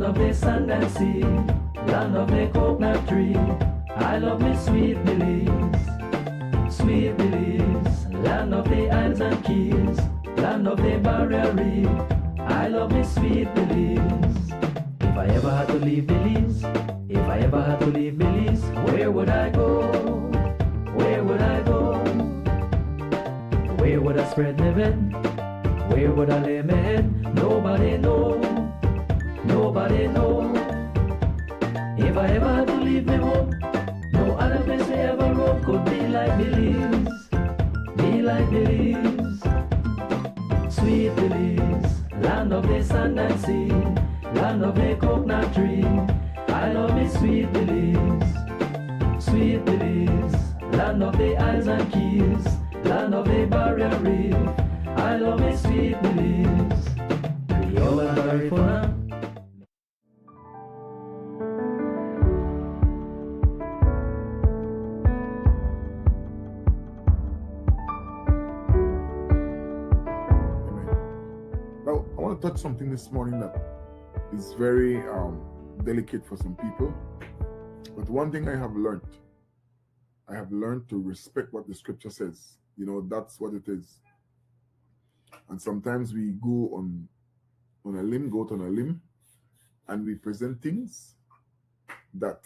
of the sand and sea, land of the coconut tree. I love me sweet Belize, sweet Belize, land of the isles and keys, land of the barrier reef. I love me sweet Belize. If I ever had to leave Belize, if I ever had to leave Belize, where would I go? Where would I go? Where would I spread my bed? Where would I lay my head? Nobody know, nobody know. If I ever had to leave my home, no other place I ever roam could be like Belize, be like Belize. Sweet Belize, land of the sand and sea, land of the coconut tree. I love me sweet Belize, sweet Belize, land of the isles and keys, land of the barrier reef. I love me sweet Belize. Creole and Garifuna. Now, I want to touch something this morning that is very delicate for some people. But one thing I have learned to respect what the scripture says. You know, that's what it is. And sometimes we go on a limb, and we present things that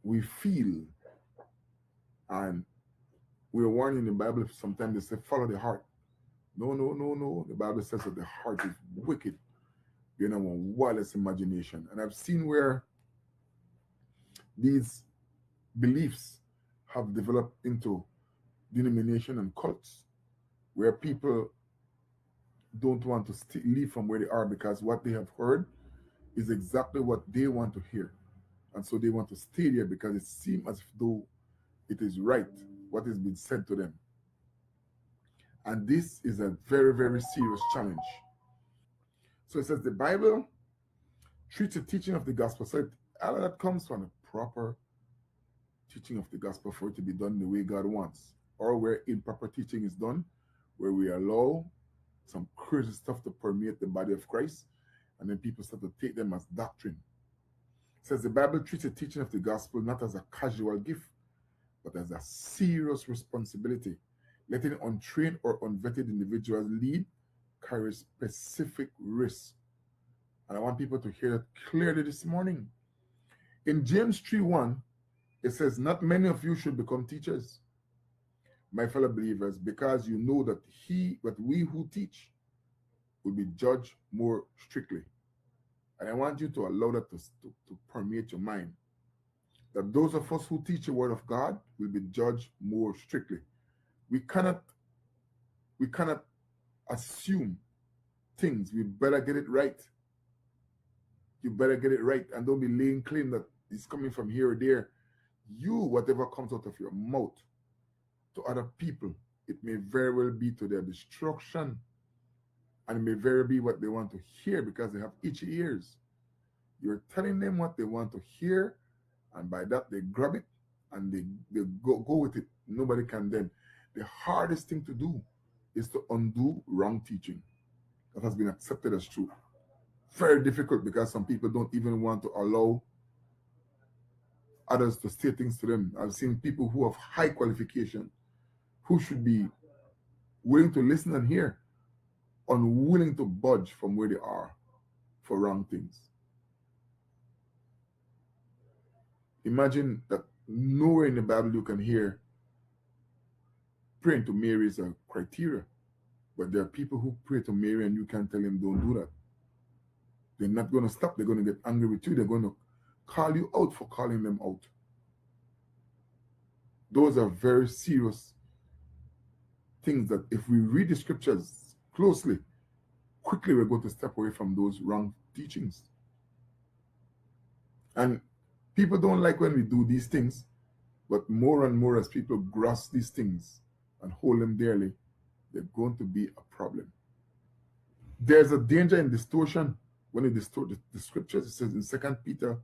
we feel. And we're warned in the Bible, sometimes they say, follow the heart. No. The Bible says that the heart is wicked. You know, wildest imagination. And I've seen where these beliefs have developed into denomination and cults, where people don't want to leave from where they are because what they have heard is exactly what they want to hear. And so they want to stay there because it seems as though it is right, what has been said to them. And this is a very, very serious challenge. So it says the Bible treats the teaching of the gospel. So all of that comes from a proper teaching of the gospel for it to be done the way God wants. Or where improper teaching is done, where we allow some crazy stuff to permeate the body of Christ, and then people start to take them as doctrine. It says the Bible treats the teaching of the gospel not as a casual gift, but as a serious responsibility. Letting untrained or unvetted individuals lead carries specific risks. And I want people to hear that clearly this morning. In James 3:1, it says, not many of you should become teachers, my fellow believers, because you know that we who teach will be judged more strictly. And I want you to allow that to permeate your mind, that those of us who teach the word of God will be judged more strictly. We cannot assume things. We better get it right. You better get it right, and don't be laying claim that it's coming from here or there. You, whatever comes out of your mouth to other people, it may very well be to their destruction, and it may very well be what they want to hear because they have itchy ears. You're telling them what they want to hear, and by that they grab it and they go with it. Nobody can then. The hardest thing to do is to undo wrong teaching that has been accepted as true. Very difficult because some people don't even want to allow others to say things to them. I've seen people who have high qualification, who should be willing to listen and hear, unwilling to budge from where they are for wrong things. Imagine that nowhere in the Bible you can hear praying to Mary is a criteria, but there are people who pray to Mary and you can't tell them don't do that. They're not going to stop. They're going to get angry with you. They're going to call you out for calling them out. Those are very serious things that if we read the scriptures closely, quickly we're going to step away from those wrong teachings. And people don't like when we do these things, but more and more as people grasp these things and hold them dearly, they're going to be a problem. There's a danger in distortion when you distort the scriptures. It says in 2 Peter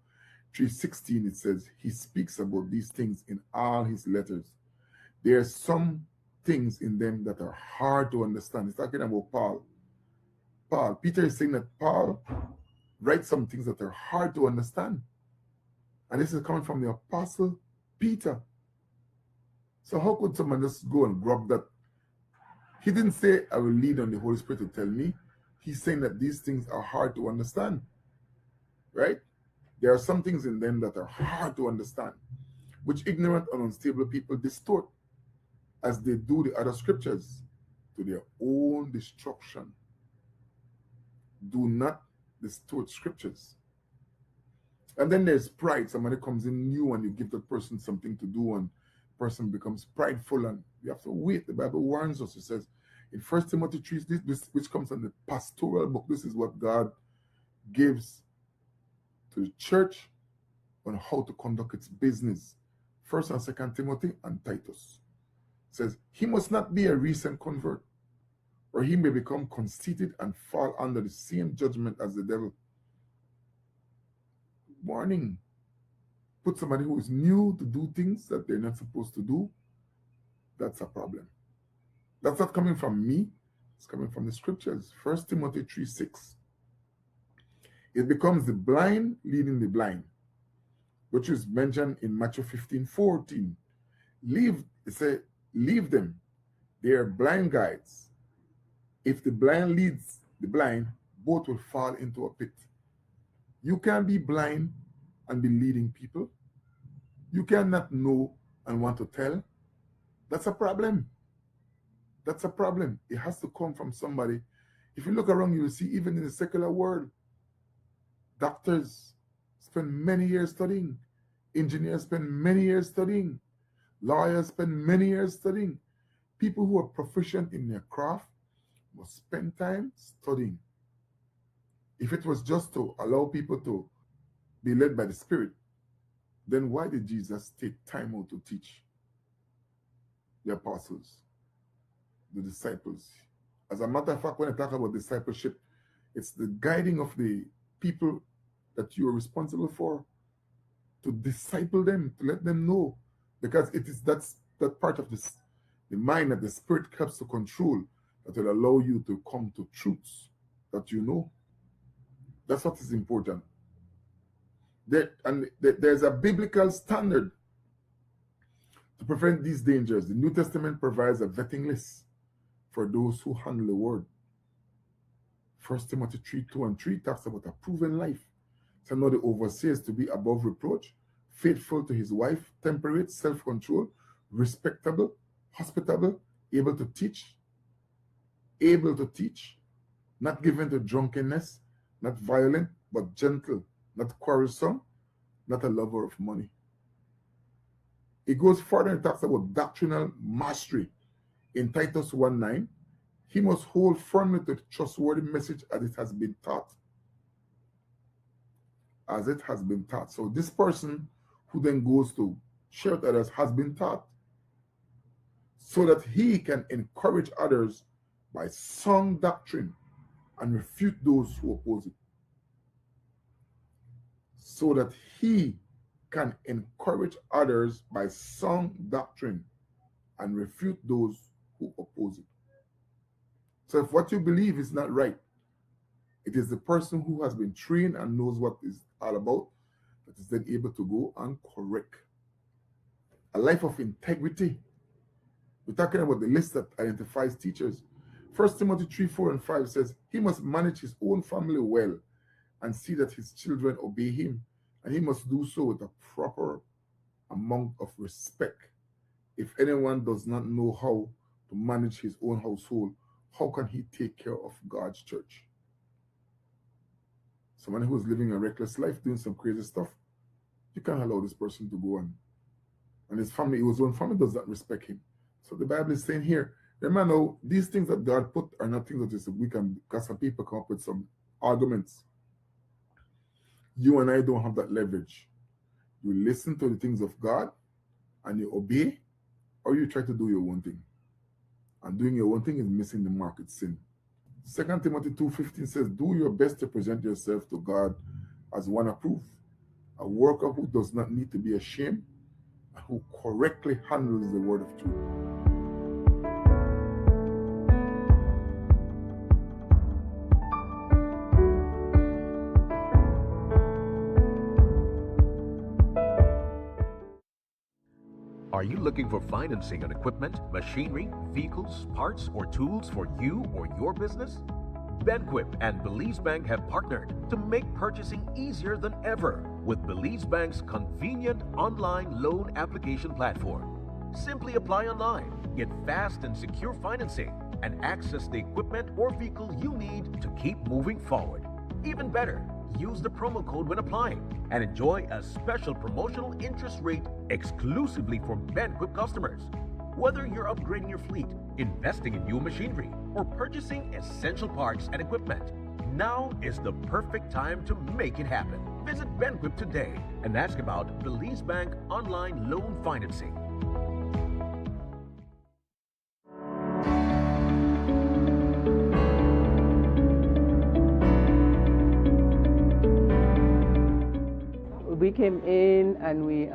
3:16, it says, he speaks about these things in all his letters. There are some things in them that are hard to understand. He's talking about Paul. Peter is saying that Paul write some things that are hard to understand. And this is coming from the Apostle Peter. So how could someone just go and grab that? He didn't say, I will lead on the Holy Spirit to tell me. He's saying that these things are hard to understand, right? There are some things in them that are hard to understand, which ignorant and unstable people distort, as they do the other scriptures, to their own destruction. Do not distort scriptures. And then there's pride. Somebody comes in new and you give that person something to do, and the person becomes prideful, and you have to wait. The Bible warns us. It says in 1 Timothy 3, this which comes from the pastoral book, this is what God gives to the church on how to conduct its business. 1 and 2 Timothy and Titus. It says, he must not be a recent convert, or he may become conceited and fall under the same judgment as the devil. Warning. Put somebody who is new to do things that they're not supposed to do, that's a problem. That's not coming from me. It's coming from the scriptures. 1 Timothy 3:6. It becomes the blind leading the blind, which is mentioned in Matthew 15:14. Leave them. They are blind guides. If the blind leads the blind, both will fall into a pit. You can't be blind and be leading people. You cannot know and want to tell. That's a problem. That's a problem. It has to come from somebody. If you look around, you will see even in the secular world, doctors spend many years studying. Engineers spend many years studying. Lawyers spend many years studying. People who are proficient in their craft must spend time studying. If it was just to allow people to be led by the Spirit, then why did Jesus take time out to teach the apostles, the disciples? As a matter of fact, when I talk about discipleship, it's the guiding of the people that you are responsible for, to disciple them, to let them know, because that's that part of this, the mind that the Spirit helps to control, that will allow you to come to truths that you know. That's what is important. There's a biblical standard to prevent these dangers. The New Testament provides a vetting list for those who handle the word. 1 Timothy 3:2-3 talks about a proven life. So now the overseer is to be above reproach, faithful to his wife, temperate, self-control, respectable, hospitable, able to teach, not given to drunkenness, not violent, but gentle, not quarrelsome, not a lover of money. It goes further and talks about doctrinal mastery. In Titus 1:9, he must hold firmly to the trustworthy message as it has been taught. As it has been taught. So this person who then goes to share with others has been taught, so that he can encourage others by sound doctrine and refute those who oppose it. So that he can encourage others by sound doctrine and refute those who oppose it. So if what you believe is not right, it is the person who has been trained and knows what it's all about that is then able to go and correct. A life of integrity. We're talking about the list that identifies teachers. 1 Timothy 3:4-5 says, he must manage his own family well and see that his children obey him, and he must do so with a proper amount of respect. If anyone does not know how to manage his own household, how can he take care of God's church? Someone who is living a reckless life, doing some crazy stuff, you can't allow this person to go on. And his own family does not respect him. So the Bible is saying here, remember now, these things that God put are not things that is we can, because some people come up with some arguments. You and I don't have that leverage. You listen to the things of God and you obey, or you try to do your own thing. And doing your own thing is missing the mark, it's sin. 2 Timothy 2:15 says, do your best to present yourself to God as one approved, a worker who does not need to be ashamed, and who correctly handles the word of truth. Are you looking for financing on equipment, machinery, vehicles, parts, or tools for you or your business? Benquip and Belize Bank have partnered to make purchasing easier than ever with Belize Bank's convenient online loan application platform. Simply apply online, get fast and secure financing, and access the equipment or vehicle you need to keep moving forward. Even better, use the promo code when applying and enjoy a special promotional interest rate exclusively for Benquip customers. Whether you're upgrading your fleet, investing in new machinery, or purchasing essential parts and equipment, now is the perfect time to make it happen. Visit Benquip today and ask about Belize Bank online loan financing. We came in and we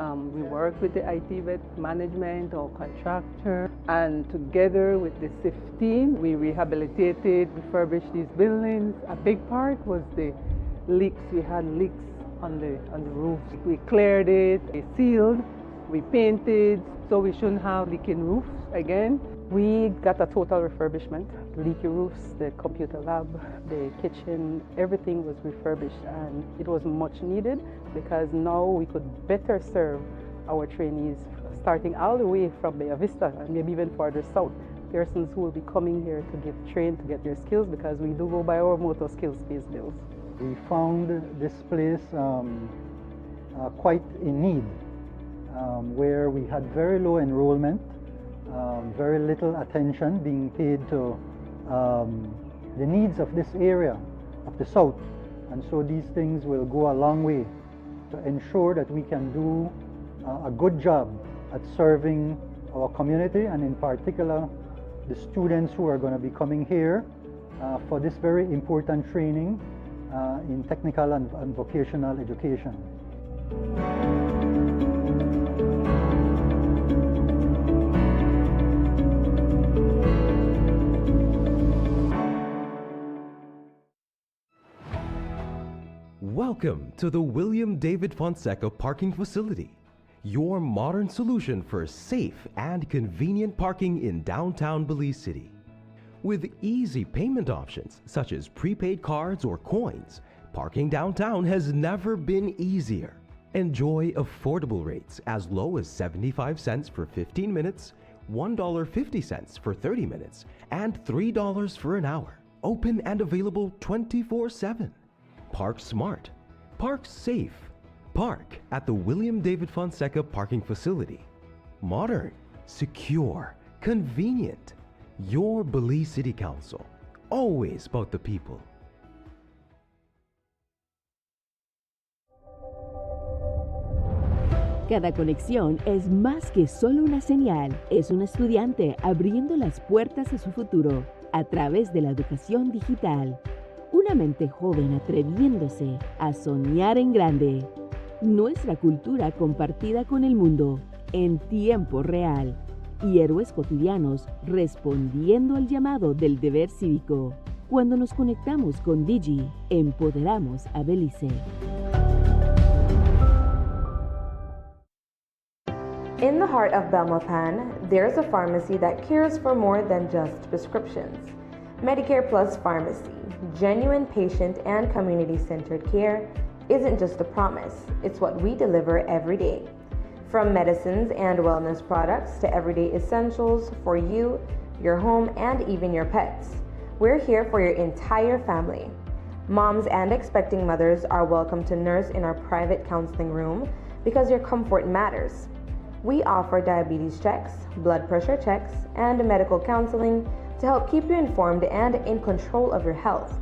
worked with the IT vet management or contractor, and together with the SIF team, we rehabilitated, refurbished these buildings. A big part was the leaks. We had leaks on the roof. We cleared it, we sealed, we painted, so we shouldn't have leaking roofs again. We got a total refurbishment. Leaky roofs, the computer lab, the kitchen, everything was refurbished, and it was much needed because now we could better serve our trainees starting all the way from Bay Vista and maybe even further south. Persons who will be coming here to get trained, to get their skills, because we do go by our motor skills based bills. We found this place quite in need, where we had very low enrollment, very little attention being paid to the needs of this area of the South. And so these things will go a long way to ensure that we can do a good job at serving our community, and in particular the students who are going to be coming here for this very important training in technical and vocational education. Welcome to the William David Fonseca Parking Facility, your modern solution for safe and convenient parking in downtown Belize City. With easy payment options such as prepaid cards or coins, parking downtown has never been easier. Enjoy affordable rates as low as 75 cents for 15 minutes, $1.50 for 30 minutes, and $3 for an hour. Open and available 24/7. Park smart, park safe. Park at the William David Fonseca Parking Facility. Modern, secure, convenient. Your Belize City Council. Always about the people. Cada conexión es más que solo una señal, es un estudiante abriendo las puertas a su futuro a través de la educación digital. Una mente joven atreviéndose a soñar en grande. Nuestra cultura compartida con el mundo en tiempo real. Y héroes cotidianos respondiendo al llamado del deber cívico. Cuando nos conectamos con Digi, empoderamos a Belice. In the heart of Belmopan, there's a pharmacy that cares for more than just prescriptions. Medicare Plus Pharmacy, genuine patient and community-centered care, isn't just a promise, it's what we deliver every day. From medicines and wellness products to everyday essentials for you, your home, and even your pets. We're here for your entire family. Moms and expecting mothers are welcome to nurse in our private counseling room because your comfort matters. We offer diabetes checks, blood pressure checks, and medical counseling to help keep you informed and in control of your health.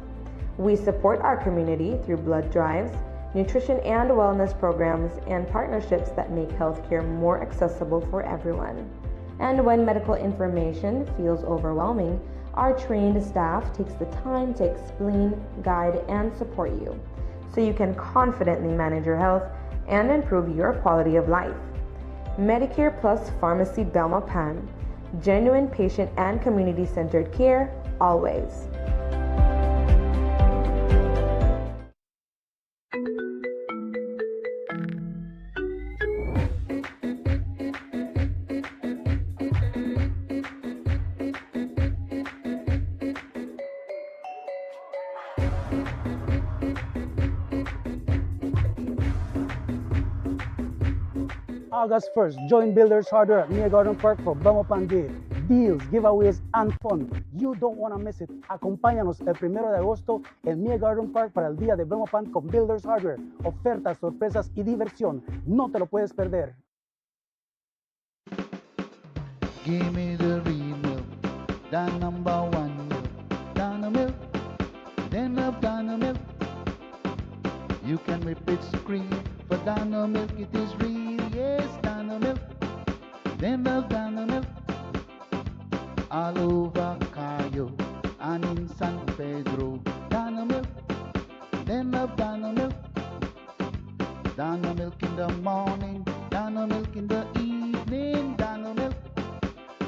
We support our community through blood drives, nutrition and wellness programs, and partnerships that make healthcare more accessible for everyone. And when medical information feels overwhelming, our trained staff takes the time to explain, guide, and support you so you can confidently manage your health and improve your quality of life. Medicare Plus Pharmacy Belmopan, genuine patient and community-centered care, always. August 1st, join Builders Hardware at Mia Garden Park for Belmo Pan Day. Deals, giveaways, and fun. You don't want to miss it. Acompáñanos el 1 de agosto en Mia Garden Park para el día de Belmo Pan con Builders Hardware. Ofertas, sorpresas y diversión. No te lo puedes perder. Give me the real milk, the number one milk, Dana milk, then love Dana milk. You can whip it cream, for Dana milk it is real, yes, Dana milk, then love Dana milk. All over Cayo and in San Pedro, Dana milk, then love Dana milk. Dana milk in the morning, Dana milk in the evening, Dana milk.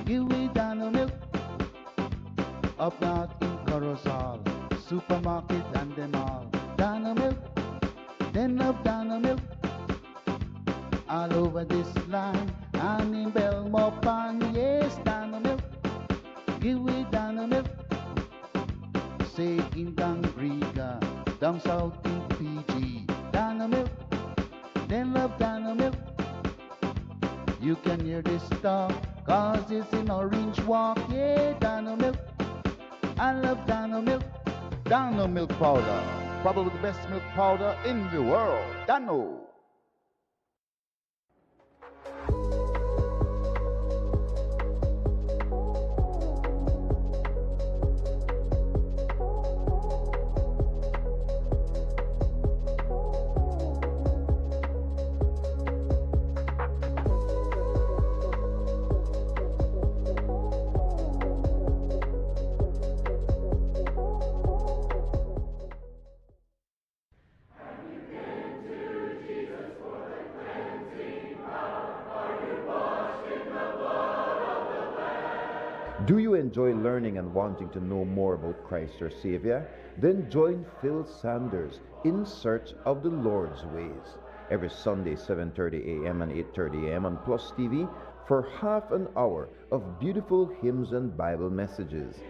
Give me Dana milk. Up north in Corozal, supermarket and them all. Dana milk, then love Dana milk. All over this land and in Belmo Pan, yes, Dana milk. Give me Dana milk. Say in Dangriga, down south in Fiji, Dana milk, then love Dana milk. You can hear this talk, cause it's in Orange Walk, yeah, Dana milk. I love Dana milk. Dana milk powder, probably the best milk powder in the world. Dano. Do you enjoy learning and wanting to know more about Christ our Savior? Then join Phil Sanders in Search of the Lord's Ways every Sunday 7:30 a.m. and 8:30 a.m. on PlusTV for half an hour of beautiful hymns and Bible messages.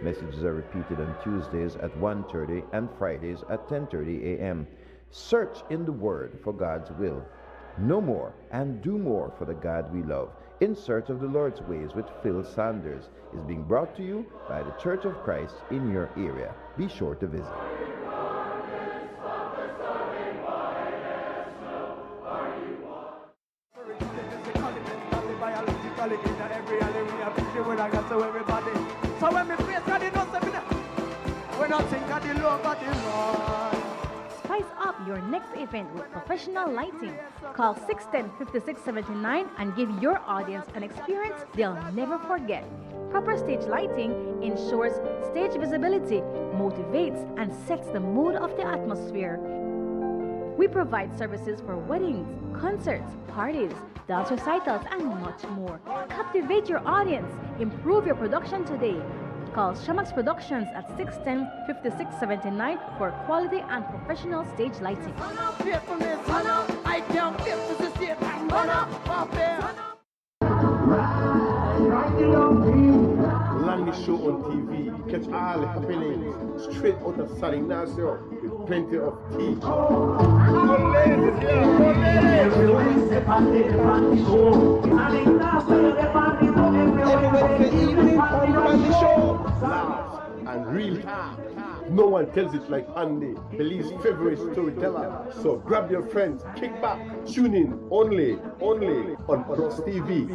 Messages are repeated on Tuesdays at 1:30 and Fridays at 10:30 a.m. Search in the Word for God's will. Know more and do more for the God we love. In Search of the Lord's Ways with Phil Sanders is being brought to you by the Church of Christ in your area. Be sure to visit. So when me face God, it doesn't mean when I think of the love of the Lord. Spice up your next event with professional lighting. Call 610-5679 and give your audience an experience they'll never forget. Proper stage lighting ensures stage visibility, motivates, and sets the mood of the atmosphere. We provide services for weddings, concerts, parties, dance recitals, and much more. Captivate your audience. Improve your production today. Call Shamax Productions at 610-5679 for quality and professional stage lighting. Landy Show on TV. Catch all the happenings straight out of San Ignacio with plenty of tea. Good ladies here, good ladies. Everybody for evening on the show. Laugh and real talk. No one tells it like Andy, Belize's favorite storyteller. So grab your friends, kick back, tune in only on PlusTV.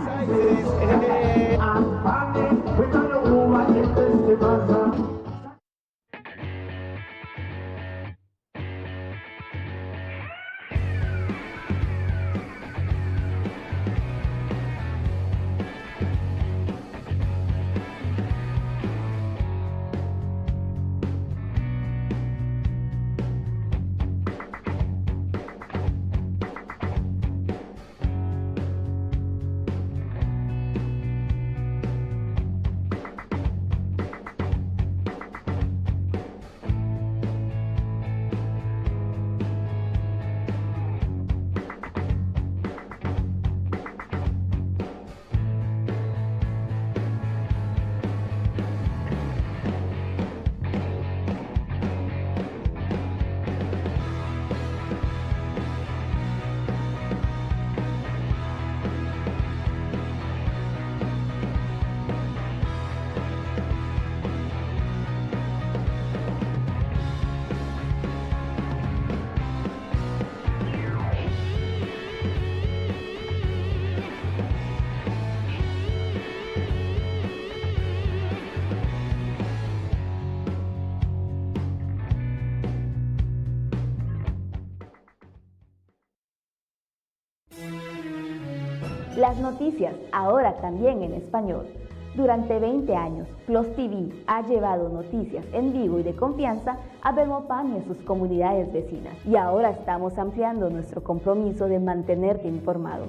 Las noticias, ahora también en español. Durante 20 años, PlusTV ha llevado noticias en vivo y de confianza a Belmopan y a sus comunidades vecinas. Y ahora estamos ampliando nuestro compromiso de mantenerte informado.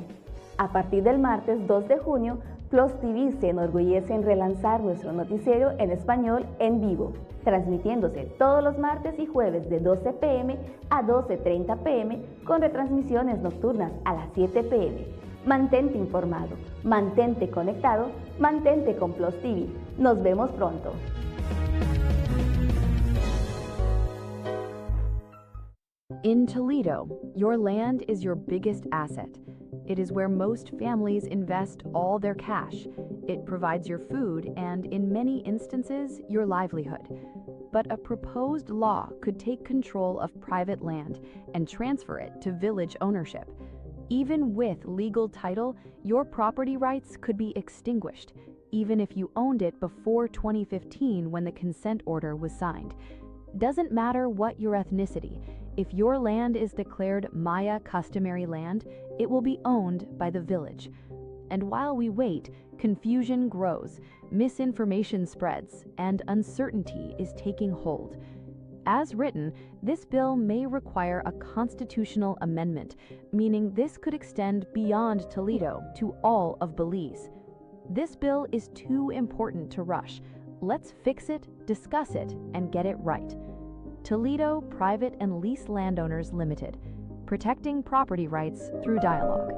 A partir del martes 2 de junio, PlusTV se enorgullece en relanzar nuestro noticiero en español en vivo, transmitiéndose todos los martes y jueves de 12 p.m. a 12:30 p.m. con retransmisiones nocturnas a las 7 p.m. Mantente informado, mantente conectado, mantente con PlusTV. Nos vemos pronto. In Toledo, your land is your biggest asset. It is where most families invest all their cash. It provides your food and, in many instances, your livelihood. But a proposed law could take control of private land and transfer it to village ownership. Even with legal title, your property rights could be extinguished, even if you owned it before 2015 when the consent order was signed. Doesn't matter what your ethnicity, if your land is declared Maya customary land, it will be owned by the village. And while we wait, confusion grows, misinformation spreads, and uncertainty is taking hold. As written, this bill may require a constitutional amendment, meaning this could extend beyond Toledo to all of Belize. This bill is too important to rush. Let's fix it, discuss it, and get it right. Toledo Private and Lease Landowners Limited, protecting property rights through dialogue.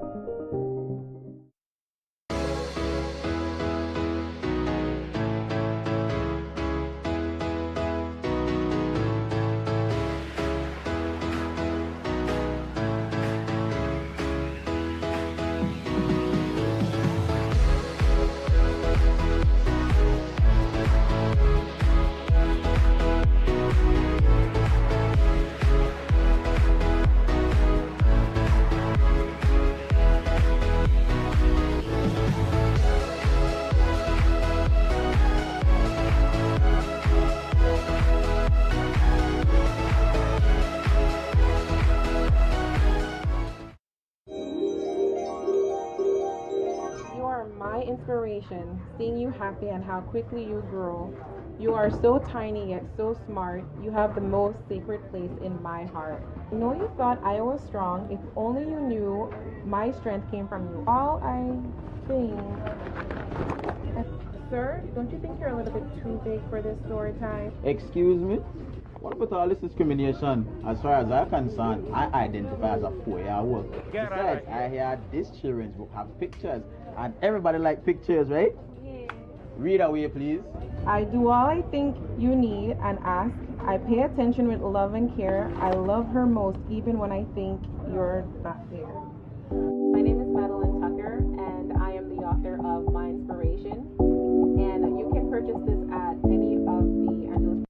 Inspiration, seeing you happy and how quickly you grow. You are so tiny yet so smart. You have the most sacred place in my heart. I know you thought I was strong. If only you knew my strength came from you. All I think... Sir, don't you think you're a little bit too big for this story time? Excuse me? What about all this discrimination? As far as I'm concerned, I identify as a 4-year-old. Besides, I hear this children's book have pictures, and everybody like pictures, right? Yeah. Read away, please. I do all I think you need and ask. I pay attention with love and care. I love her most even when I think you're not there. My name is Madeline Tucker, and I am the author of My Inspiration. And you can purchase this at any of the Angeles.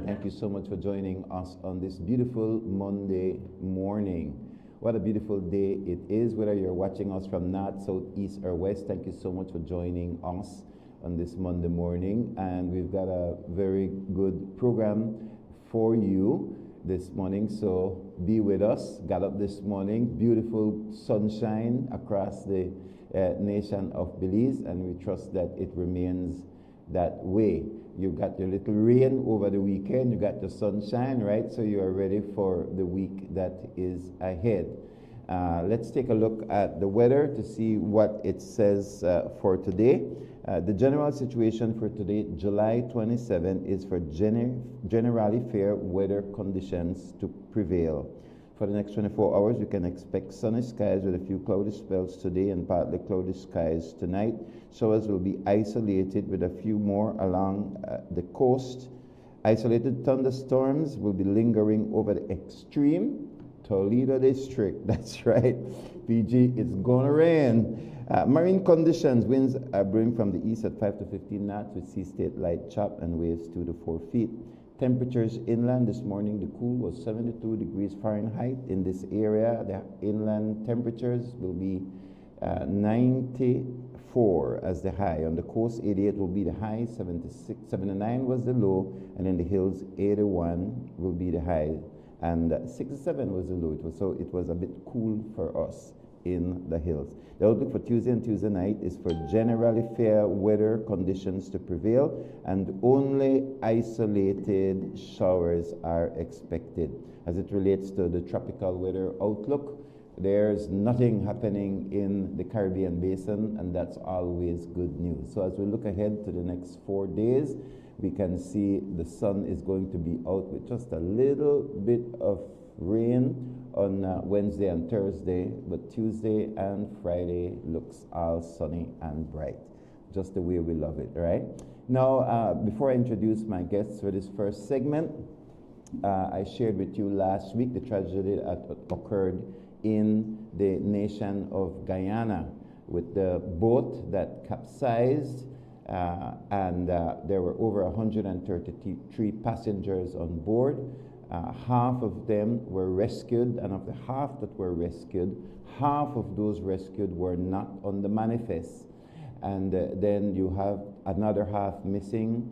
Thank you so much for joining us on this beautiful Monday morning. What a beautiful day it is, whether you're watching us from north, south, east, or west. Thank you so much for joining us on this Monday morning. And we've got a very good program for you this morning, so be with us. Got up this morning, beautiful sunshine across the nation of Belize, and we trust that it remains that way. You got your little rain over the weekend, you got your sunshine, right? So you are ready for the week that is ahead. Let's take a look at the weather to see what it says for today. The general situation for today, July 27, is for generally fair weather conditions to prevail. For the next 24 hours, you can expect sunny skies with a few cloudy spells today and partly cloudy skies tonight. Showers will be isolated with a few more along the coast. Isolated thunderstorms will be lingering over the extreme Toledo district. That's right. PG, it's going to rain. Marine conditions, winds are blowing from the east at 5 to 15 knots with sea state light chop and waves 2 to 4 feet. Temperatures inland this morning, the cool was 72 degrees Fahrenheit in this area. The inland temperatures will be 94 as the high. On the coast, 88 will be the high, 79 was the low, and in the hills, 81 will be the high, and 67 was the low. So it was a bit cool for us in the hills. The outlook for Tuesday and Tuesday night is for generally fair weather conditions to prevail, and only isolated showers are expected. As it relates to the tropical weather outlook, there's nothing happening in the Caribbean basin, and that's always good news. So as we look ahead to the next 4 days, we can see the sun is going to be out with just a little bit of rain on Wednesday and Thursday, but Tuesday and Friday looks all sunny and bright, just the way we love it, right? Now, before I introduce my guests for this first segment, I shared with you last week the tragedy that occurred in the nation of Guyana with the boat that capsized, and there were over 133 passengers on board. Half of them were rescued, and of the half that were rescued, half of those rescued were not on the manifest. And then you have another half missing.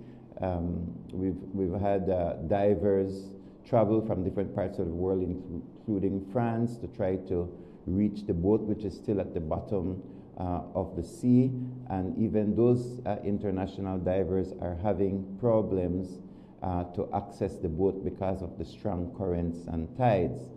We've had divers travel from different parts of the world, including France, to try to reach the boat, which is still at the bottom of the sea. And even those international divers are having problems to access the boat because of the strong currents and tides.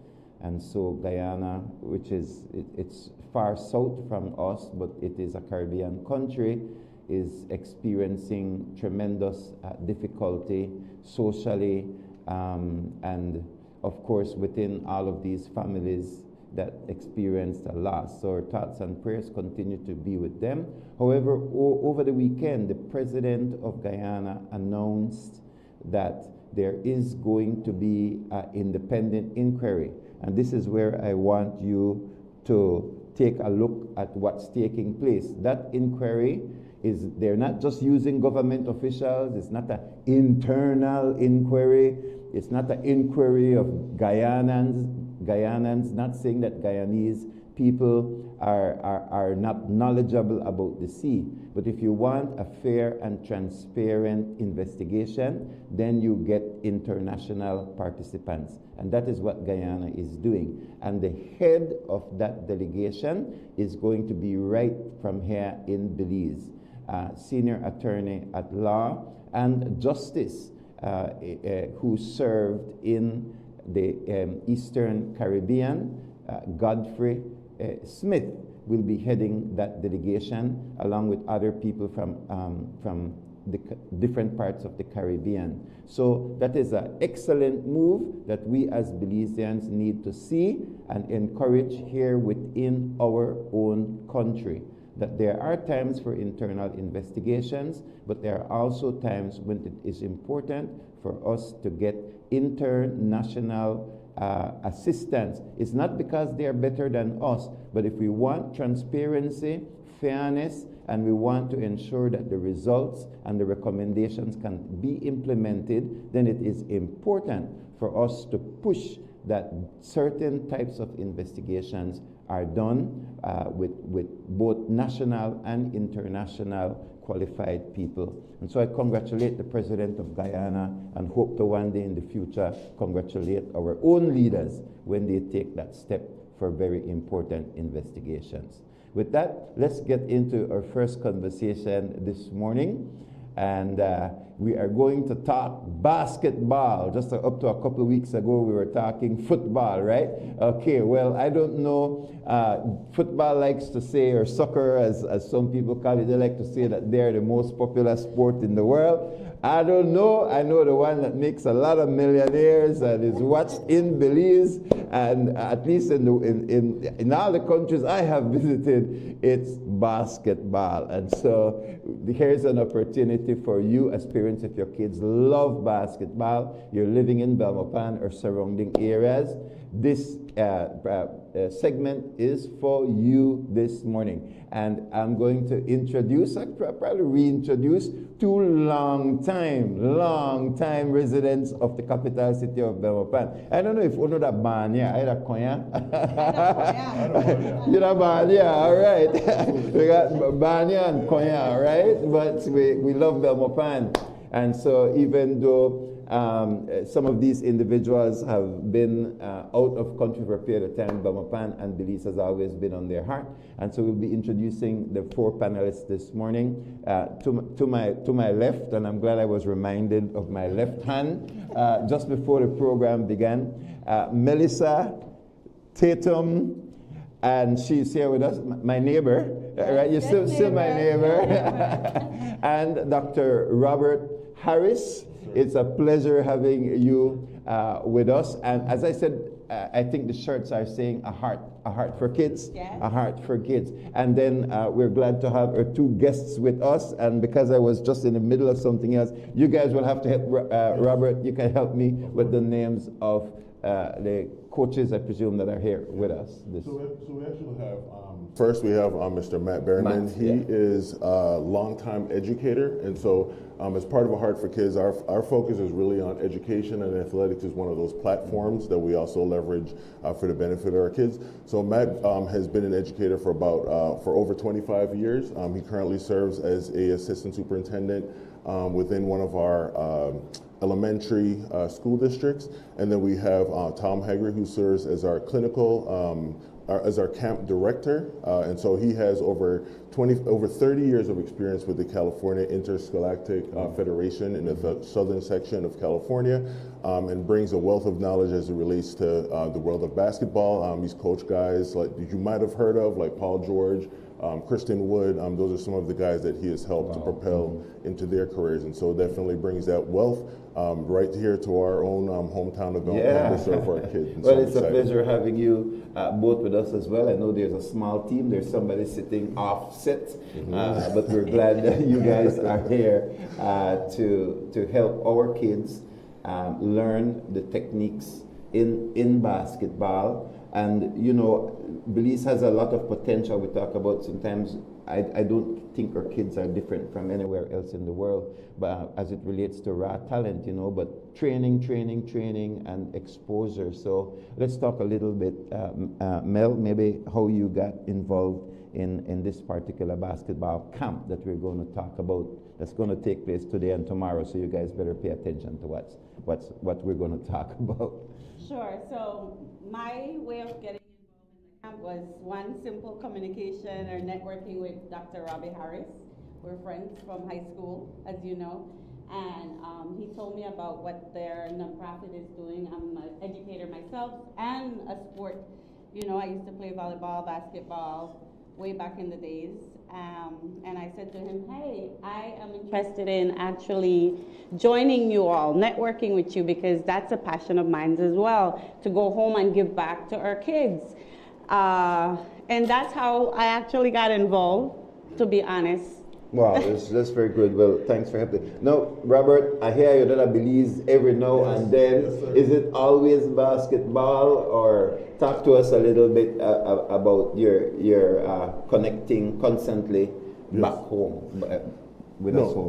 And so Guyana, which is, it's far south from us, but it is a Caribbean country, is experiencing tremendous difficulty socially, and of course within all of these families that experienced a loss. So our thoughts and prayers continue to be with them. However, over the weekend, the president of Guyana announced that there is going to be an independent inquiry. And this is where I want you to take a look at what's taking place. That inquiry is, they're not just using government officials, it's not an internal inquiry, it's not an inquiry of Guyanans, not saying that Guyanese people are not knowledgeable about the sea. But if you want a fair and transparent investigation, then you get international participants. And that is what Guyana is doing. And the head of that delegation is going to be right from here in Belize. Senior attorney at law and justice who served in the Eastern Caribbean, Godfrey Smith, will be heading that delegation along with other people from the different parts of the Caribbean. So that is an excellent move that we as Belizeans need to see and encourage here within our own country. That there are times for internal investigations, but there are also times when it is important for us to get international assistance. It's not because they are better than us, but if we want transparency, fairness, and we want to ensure that the results and the recommendations can be implemented, then it is important for us to push that certain types of investigations are done with both national and international qualified people. And so I congratulate the President of Guyana and hope to one day in the future congratulate our own leaders when they take that step for very important investigations. With that, let's get into our first conversation this morning. And we are going to talk basketball. Just up to a couple of weeks ago, we were talking football, right? Okay, well, I don't know. Football likes to say, or soccer, as some people call it, they like to say that they're the most popular sport in the world. I don't know. I know the one that makes a lot of millionaires and is watched in Belize, and at least in all the countries I have visited, it's basketball. And so here's an opportunity for you as parents, if your kids love basketball, you're living in Belmopan or surrounding areas, this segment is for you this morning. And I'm going to introduce, probably reintroduce, two long-time residents of the capital city of Belmopan. I don't know if you know that Banya, I that Konya. You know Banya, all right. We got Banya and Konya, right? But we love Belmopan. And so even though some of these individuals have been out of country for a period of time, Belmopan and Belize has always been on their heart. And so we'll be introducing the four panelists this morning. To my left, and I'm glad I was reminded of my left hand just before the program began, Melissa Tatum, and she's here with us, my neighbor, right? You're still my neighbor. And Dr. Robert Harris. It's a pleasure having you with us. And as I said, I think the shirts are saying a heart for kids, yes. A heart for kids. And then we're glad to have our two guests with us. And because I was just in the middle of something else, you guys will have to help, Robert, you can help me with the names of the coaches, I presume, that are here with us. So we actually have, first we have Mr. Matt Berryman. He is a longtime educator, and so as part of A Heart for Kids, our focus is really on education, and athletics is one of those platforms that we also leverage for the benefit of our kids. So Matt has been an educator for over 25 years. He currently serves as an assistant superintendent within one of our elementary school districts, and then we have Tom Haggerty, who serves as our clinical, as our camp director, and so he has over 30 years of experience with the California Interscholastic Federation in the southern section of California, and brings a wealth of knowledge as it relates to the world of basketball. He's coached guys like you might have heard of, like Paul George, Kristen Wood. Those are some of the guys that he has helped to propel into their careers, and so definitely brings that wealth right here to our own hometown of Belmopan to serve our kids. Well, it's a pleasure having you both with us as well. I know there's a small team. There's somebody sitting offset, but we're glad that you guys are here to help our kids learn the techniques in basketball. And you know, Belize has a lot of potential. We talk about sometimes. I don't think our kids are different from anywhere else in the world, but as it relates to raw talent, you know. But training, and exposure. So let's talk a little bit, Mel, maybe how you got involved in this particular basketball camp that we're going to talk about. That's going to take place today and tomorrow. So you guys better pay attention to what we're going to talk about. Sure. So my way of getting was one simple communication or networking with Dr. Robbie Harris. We're friends from high school, as you know, and he told me about what their nonprofit is doing. I'm an educator myself and a sport. You know, I used to play volleyball, basketball way back in the days, and I said to him, hey, I am interested in actually joining you all, networking with you, because that's a passion of mine as well, to go home and give back to our kids. And that's how I actually got involved, to be honest. Wow, that's very good. Well, thanks for helping. Now, Robert, I hear you that I believe every now and then. Is it always basketball, or talk to us a little bit about your connecting constantly back home?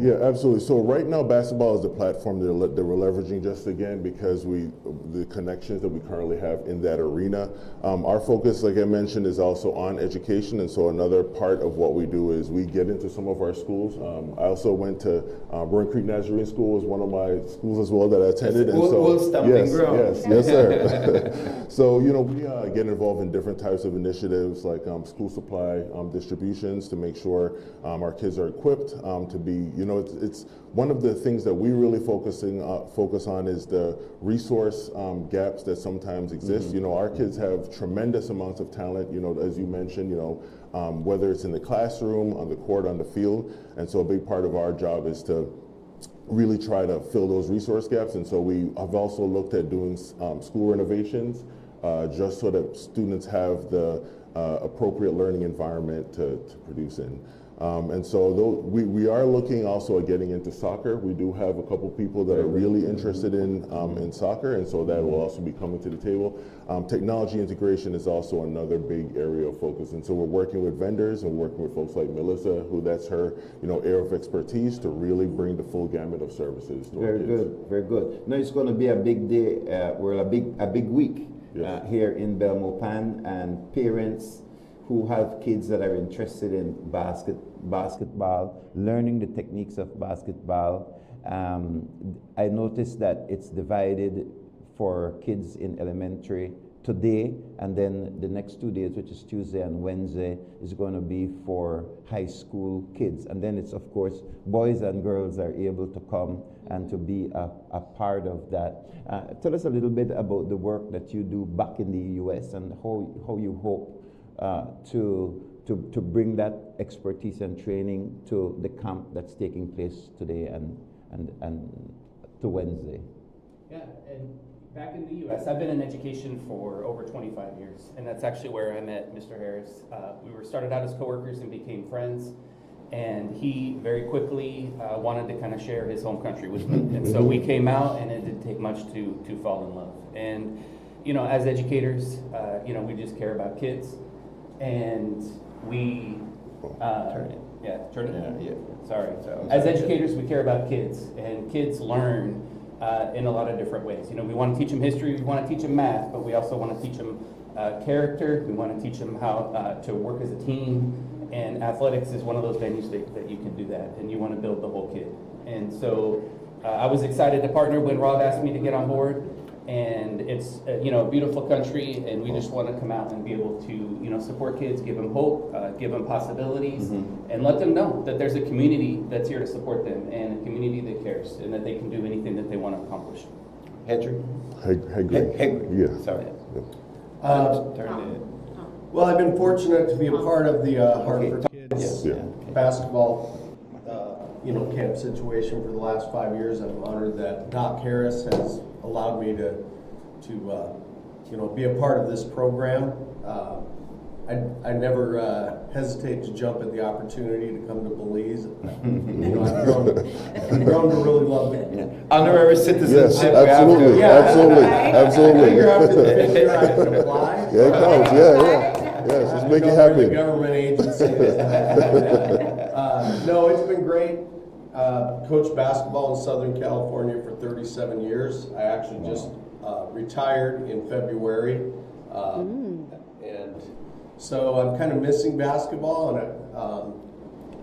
Yeah, absolutely. So right now, basketball is the platform that we're leveraging, just again because the connections that we currently have in that arena. Our focus, like I mentioned, is also on education, and so another part of what we do is we get into some of our schools. I also went to Roaring Creek Nazarene School, was one of my schools as well that I attended. And so yes, sir. So you know, we get involved in different types of initiatives like school supply distributions to make sure our kids are equipped to be, you know, it's one of the things that we really focus on is the resource gaps that sometimes exist. You know, our kids have tremendous amounts of talent, you know, as you mentioned, you know, whether it's in the classroom, on the court, on the field. And so a big part of our job is to really try to fill those resource gaps. And so we have also looked at doing school renovations just so that students have the appropriate learning environment to produce in. And so we are looking also at getting into soccer. We do have a couple people that are really interested in soccer, and so that will also be coming to the table. Technology integration is also another big area of focus, and so we're working with vendors and working with folks like Melissa, who that's her area of expertise, to really bring the full gamut of services to our kids. Very good, very good. Now it's going to be a big day, a big week here in Belmopan, and parents who have kids that are interested in basketball, learning the techniques of basketball. I noticed that it's divided for kids in elementary today, and then the next 2 days, which is Tuesday and Wednesday, is going to be for high school kids. And then it's, of course, boys and girls are able to come and to be a part of that. Tell us a little bit about the work that you do back in the U.S. and how you hope to bring that expertise and training to the camp that's taking place today and to Wednesday. Yeah, and back in the U.S., I've been in education for over 25 years, and that's actually where I met Mr. Harris. We started out as coworkers and became friends, and he very quickly wanted to kind of share his home country with me. And so we came out, and it didn't take much to fall in love. And as educators, we just care about kids. And we, turn it? Yeah. Sorry. As educators, we care about kids, and kids learn in a lot of different ways. We want to teach them history, we want to teach them math, but we also want to teach them character. We want to teach them how to work as a team, and athletics is one of those venues that you can do that, and you want to build the whole kid. And so I was excited to partner when Rob asked me to get on board. And it's a beautiful country, and we just want to come out and be able to support kids, give them hope, give them possibilities, and let them know that there's a community that's here to support them, and a community that cares, and that they can do anything that they want to accomplish. Hedrick? Yeah. Sorry. Well, I've been fortunate to be a part of the Hartford Kids basketball camp situation for the last 5 years. I'm honored that Doc Harris has allowed me to be a part of this program. I never hesitate to jump at the opportunity to come to Belize. I've grown to really love it. Honorary citizenship. Yes, absolutely, absolutely. I figure after the 5th year I can apply. Yeah, it counts. Yeah. Yes, let's make it happen. The government agency. No, it's been great. Coached basketball in Southern California for 37 years. I actually just retired in February. And so I'm kind of missing basketball, and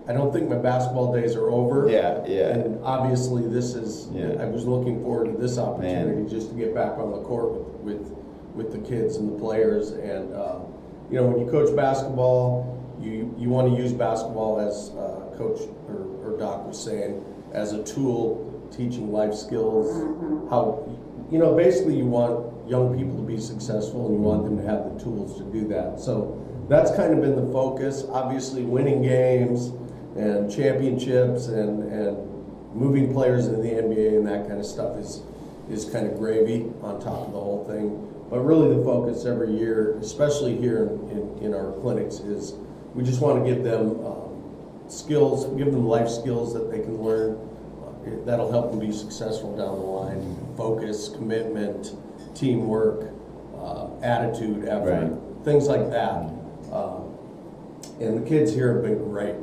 I don't think my basketball days are over. Yeah. And obviously this is, I was looking forward to this opportunity just to get back on the court with the kids and the players. And when you coach basketball, you want to use basketball, as Coach or Doc was saying, as a tool, teaching life skills. How, basically you want young people to be successful, and you want them to have the tools to do that. So that's kind of been the focus. Obviously winning games and championships and moving players into the NBA and that kind of stuff is kind of gravy on top of the whole thing. But really the focus every year, especially here in our clinics, is we just want to give them skills, give them life skills that they can learn that'll help them be successful down the line. Focus, commitment, teamwork, attitude, effort, things like that. And the kids here have been great.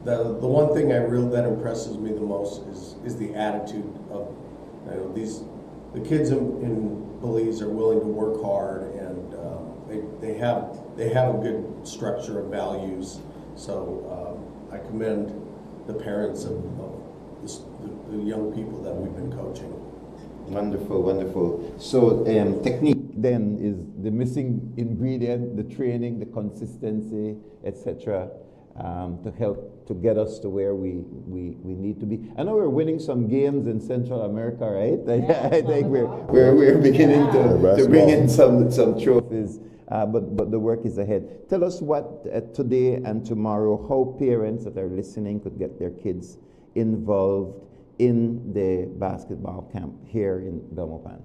The one thing that impresses me the most is the attitude of the kids in Belize are willing to work hard, and they have a good structure of values. So I commend the parents of the young people that we've been coaching. Wonderful, wonderful. So technique then is the missing ingredient, the training, the consistency, etc., to help to get us to where we need to be. I know we're winning some games in Central America, right? I think we're beginning to bring in some trophies. But the work is ahead. Tell us what today and tomorrow, how parents that are listening could get their kids involved in the basketball camp here in Belmopan.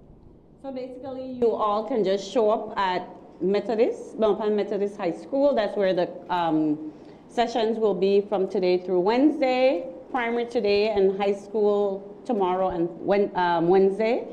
So basically, you all can just show up at Belmopan Methodist High School. That's where the Sessions will be from today through Wednesday, primary today and high school tomorrow and Wednesday.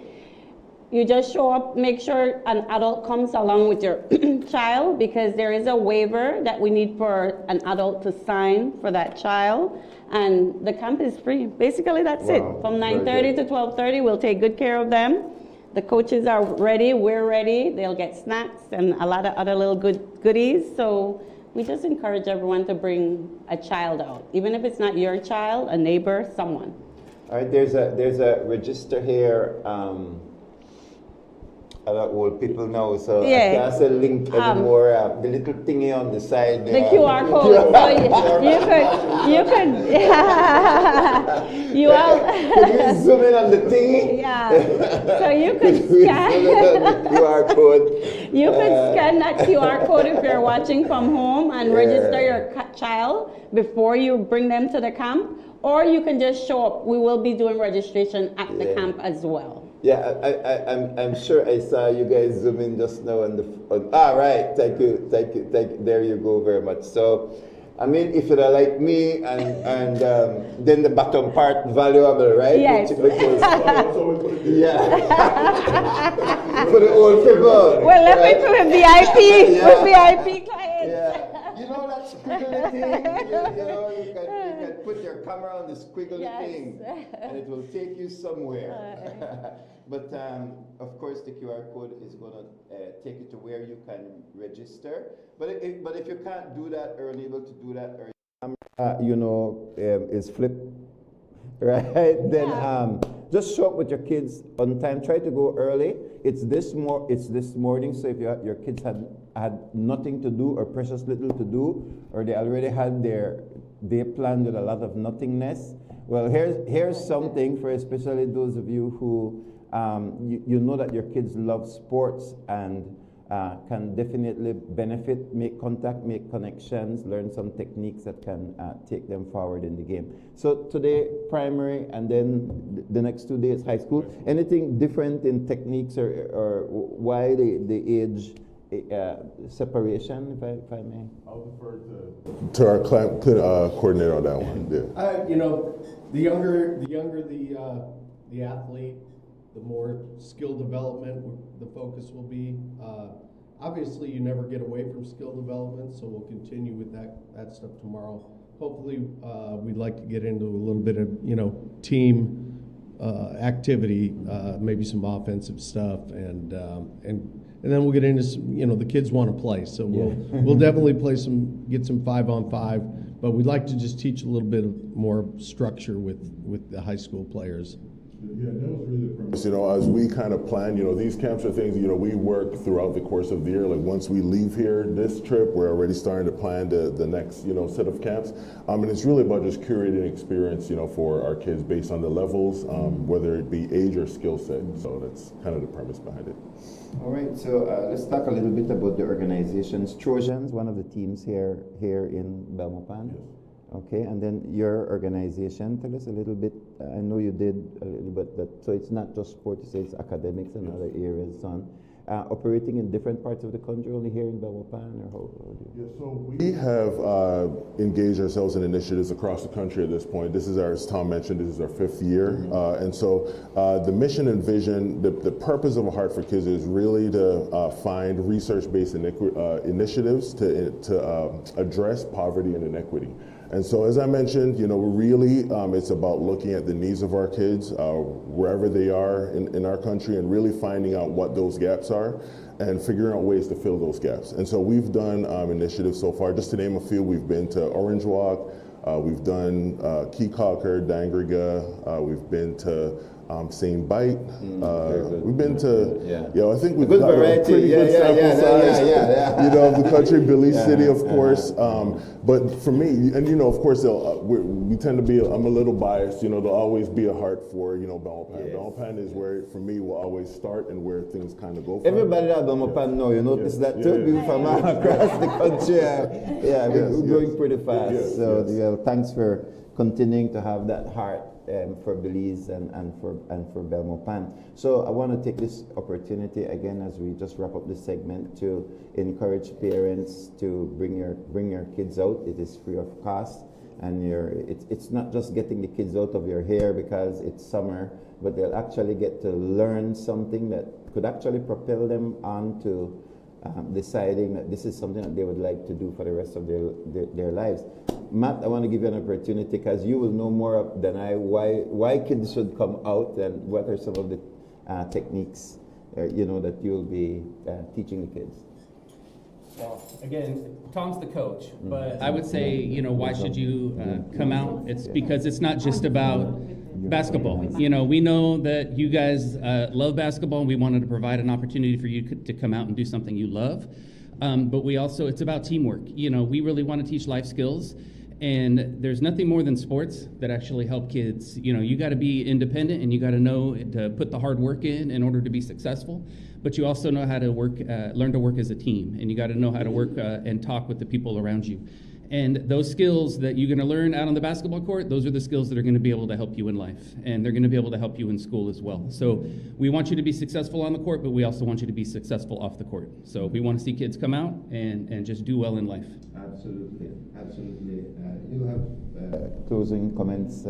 You just show up, make sure an adult comes along with your child, because there is a waiver that we need for an adult to sign for that child. And the camp is free. Basically, that's it. From 9:30 to 12:30, we'll take good care of them. The coaches are ready, we're ready. They'll get snacks and a lot of other little goodies. So we just encourage everyone to bring a child out. Even if it's not your child, a neighbor, someone. All right, there's a register here. A lot of old people now, so I can't say link anymore. The little thingy on the side there. The QR code. So you could you all. Can you zoom in on the thingy? Yeah. So you could scan the QR code. You could scan that QR code if you're watching from home and register your child before you bring them to the camp, or you can just show up. We will be doing registration at the camp as well. Yeah, I'm sure I saw you guys zoom in just now on the. Right, thank you. There you go, very much. So, I mean, if you're like me, and then the bottom part valuable, right? Yes. For the old people. We're looking for a VIP, for VIP clients. Yeah. You know that squiggly thing? You can put your camera on the squiggly thing, and it will take you somewhere. But of course, the QR code is going to take you to where you can register. But if you can't do that or unable to do that, or is flipped, right? Then just show up with your kids on time. Try to go early. It's this morning. So if your kids had nothing to do or precious little to do, or they already had their day planned with a lot of nothingness, well, here's something for especially those of you who you know that your kids love sports and can definitely benefit, make contact, make connections, learn some techniques that can take them forward in the game. So today, primary, and then the next 2 days, high school. Anything different in techniques or why the age separation, if I may? I'll defer to our coordinator on that one. The younger the athlete, the more skill development the focus will be. Obviously, you never get away from skill development, so we'll continue with that stuff tomorrow. Hopefully, we'd like to get into a little bit of team activity, maybe some offensive stuff, and then we'll get into some, the kids want to play, so we'll definitely get some 5-on-5, but we'd like to just teach a little bit more structure with the high school players. Yeah, that was really the purpose. As we kind of plan, these camps are things, we work throughout the course of the year. Like once we leave here this trip, we're already starting to plan the next, set of camps. And it's really about just curating experience, for our kids based on the levels, whether it be age or skill set. So that's kind of the premise behind it. All right, so let's talk a little bit about the organizations. Trojans, one of the teams here in Belmopan. Yes. Okay, and then your organization, tell us a little bit. I know you did a little bit, so it's not just sport, it's academics and other areas, son. Operating in different parts of the country, only here in Belmopan, or how do you? Yeah, so we have engaged ourselves in initiatives across the country at this point. This is as Tom mentioned, this is our 5th year. And so the mission and vision, the purpose of A Heart for Kids is really to find research-based initiatives to address poverty and inequity. And so, as I mentioned, really, it's about looking at the needs of our kids wherever they are in our country and really finding out what those gaps are and figuring out ways to fill those gaps. And so we've done initiatives so far. Just to name a few, we've been to Orange Walk, we've done Keekalker, Dangriga, we've been to St. Bite. We've been to, I think we've got a pretty good sample size, of the country, Belize City, of course. But for me, and of course, we tend to be, I'm a little biased, there'll always be a heart for, Belmopan. Yes. Belmopan is where, for me, will always start and where things kind of go from. Everybody at Belmopan know, you notice that too, people from across the country. We're going pretty fast. Thanks for continuing to have that heart for Belize and for Belmopan. So I want to take this opportunity again as we just wrap up this segment to encourage parents to bring your kids out. It is free of cost, and it's not just getting the kids out of your hair because it's summer, but they'll actually get to learn something that could actually propel them on to deciding that this is something that they would like to do for the rest of their lives. Matt, I want to give you an opportunity because you will know more than I why kids should come out and what are some of the techniques that you'll be teaching the kids. Well, again, Tom's the coach, but I would say, why should you come out? It's because it's not just about basketball. We know that you guys love basketball, and we wanted to provide an opportunity for you to come out and do something you love. But it's about teamwork. We really want to teach life skills, and there's nothing more than sports that actually help kids. You got to be independent, and you got to know to put the hard work in order to be successful. But you also know how to learn to work as a team, and you got to know how to work and talk with the people around you. And those skills that you're going to learn out on the basketball court, those are the skills that are going to be able to help you in life. And they're going to be able to help you in school as well. So we want you to be successful on the court, but we also want you to be successful off the court. So we want to see kids come out and just do well in life. Absolutely. You have closing comments,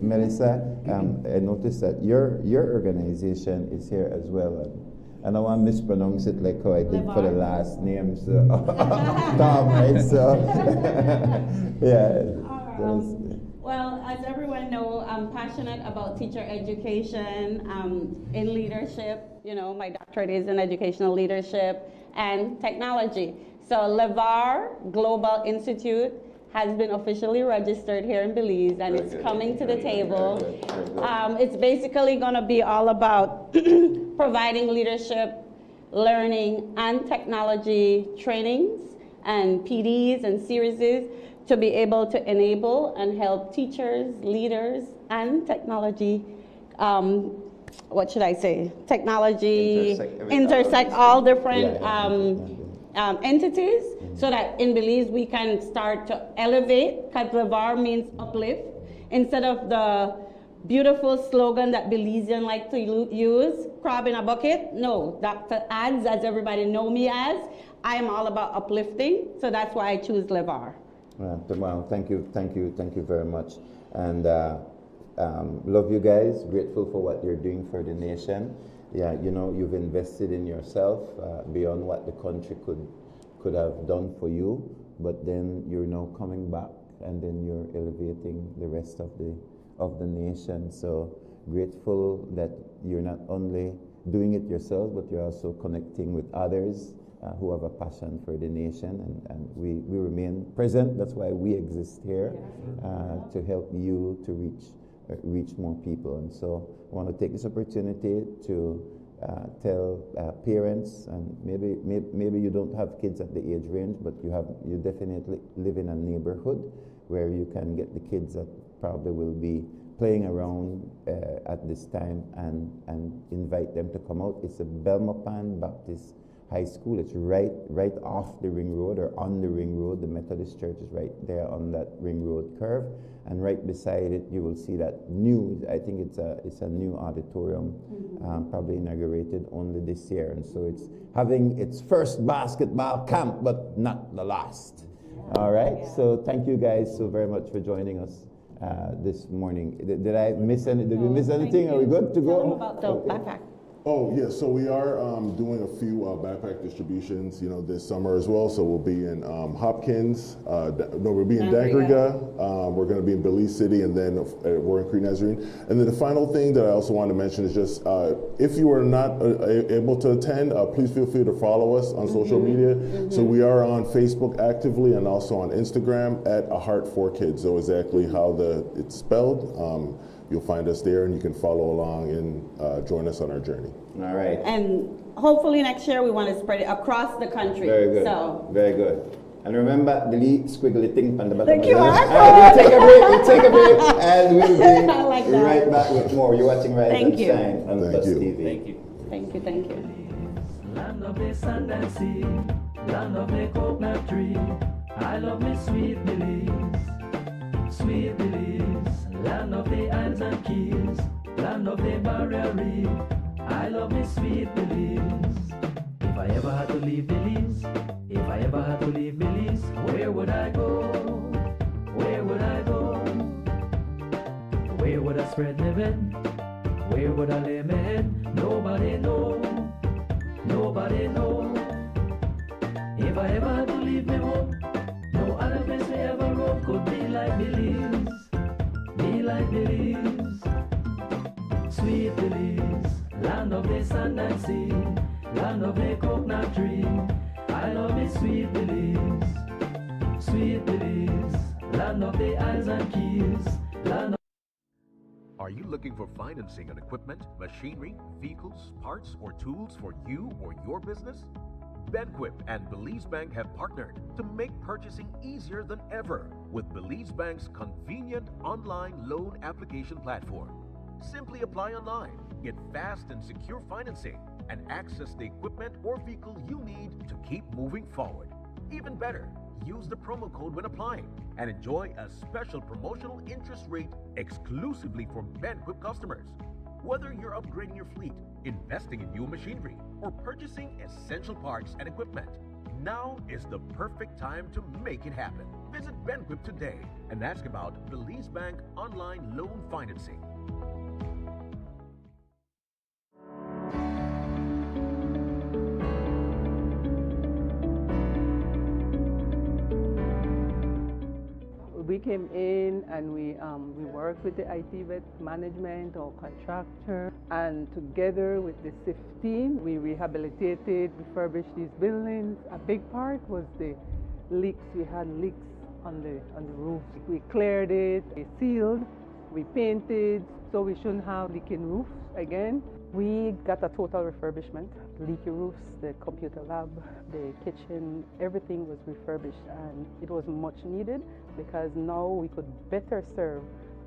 Melissa. I noticed that your organization is here as well. And I want to mispronounce it like how I did for the last name, so Tom, right? So, yeah. Well, as everyone knows, I'm passionate about teacher education, in leadership. My doctorate is in educational leadership and technology. So LeVar Global Institute has been officially registered here in Belize, and it's coming to the table. It's basically going to be all about providing leadership, learning, and technology trainings and PDs and series to be able to enable and help teachers, leaders, and technology, technology intersect all different entities, so that in Belize we can start to elevate, because LeVar means uplift, instead of the beautiful slogan that Belizeans like to use, crab in a bucket. No, Dr. Ads, as everybody know me as, I am all about uplifting, so that's why I choose LeVar. Well, thank you very much, and love you guys. Grateful for what you're doing for the nation. Yeah, you've invested in yourself beyond what the country could have done for you, but then you're now coming back, and then you're elevating the rest of the nation. So grateful that you're not only doing it yourself, but you're also connecting with others who have a passion for the nation, and we remain present. That's why we exist here, to help you to reach more people. And so I want to take this opportunity to tell parents, and maybe you don't have kids at the age range, but you definitely live in a neighborhood where you can get the kids that probably will be playing around at this time, and invite them to come out. It's a Belmopan Baptist High School. It's right off the ring road, or on the ring road. The Methodist Church is right there on that ring road curve, and right beside it you will see that new, I think it's a new auditorium, probably inaugurated only this year, and so it's having its first basketball camp, but not the last. All right, so thank you guys so very much for joining us this morning. Did I miss any? Did we miss anything? Are we good to go? Tell them about the backpack. Oh, yeah, so we are doing a few backpack distributions, this summer as well. So we'll be in Hopkins, we'll be in Dagriga, we're going to be in Belize City, and then we're in Crete Nazarene. And then the final thing that I also want to mention is just, if you are not able to attend, please feel free to follow us on social media. So we are on Facebook actively, and also on Instagram at A Heart for Kids. So exactly how it's spelled. You'll find us there, and you can follow along and join us on our journey. All right. And hopefully next year we want to spread it across the country. Very good. So. Very good. And remember the squiggly thing on the bottom. Thank you. We'll take a break, and we'll be like right back with more. You're watching Rise Thank and you. Shine on PlusTV. Thank you. Thank you. Thank you. Land of the sand and sea, land of the coconut tree. I love me sweet Belize, land of the Isles and Keys, land of the Barrier Reef. I love me sweet Belize. If I ever had to leave Belize, if I ever had to leave Belize, where would I go? Where would I go? Where would I spread my bed? Where would I lay my head? Nobody know. Nobody know. If I ever had to leave me home, no other place we ever roam could be like Belize. Be like Belize. Sweet Belize, land of the sand and sea, land of the coconut tree. I love it, sweet Belize. Sweet Belize, land of the Isles and Keys, land of... Are you looking for financing on equipment, machinery, vehicles, parts, or tools for you or your business? Benquip and Belize Bank have partnered to make purchasing easier than ever with Belize Bank's convenient online loan application platform. Simply apply online, get fast and secure financing, and access the equipment or vehicle you need to keep moving forward. Even better, use the promo code when applying and enjoy a special promotional interest rate exclusively for Benquip customers. Whether you're upgrading your fleet, investing in new machinery, or purchasing essential parts and equipment, now is the perfect time to make it happen. Visit Benquip today and ask about Belize Bank online loan financing. We came in and we worked with the IT vet management or contractor, and together with the SIF team, we rehabilitated, refurbished these buildings. A big part was the leaks. We had leaks on the roof. We cleared it, we sealed, we painted, so we shouldn't have leaking roofs again. We got a total refurbishment. Leaky roofs, the computer lab, the kitchen, everything was refurbished, and it was much needed because now we could better serve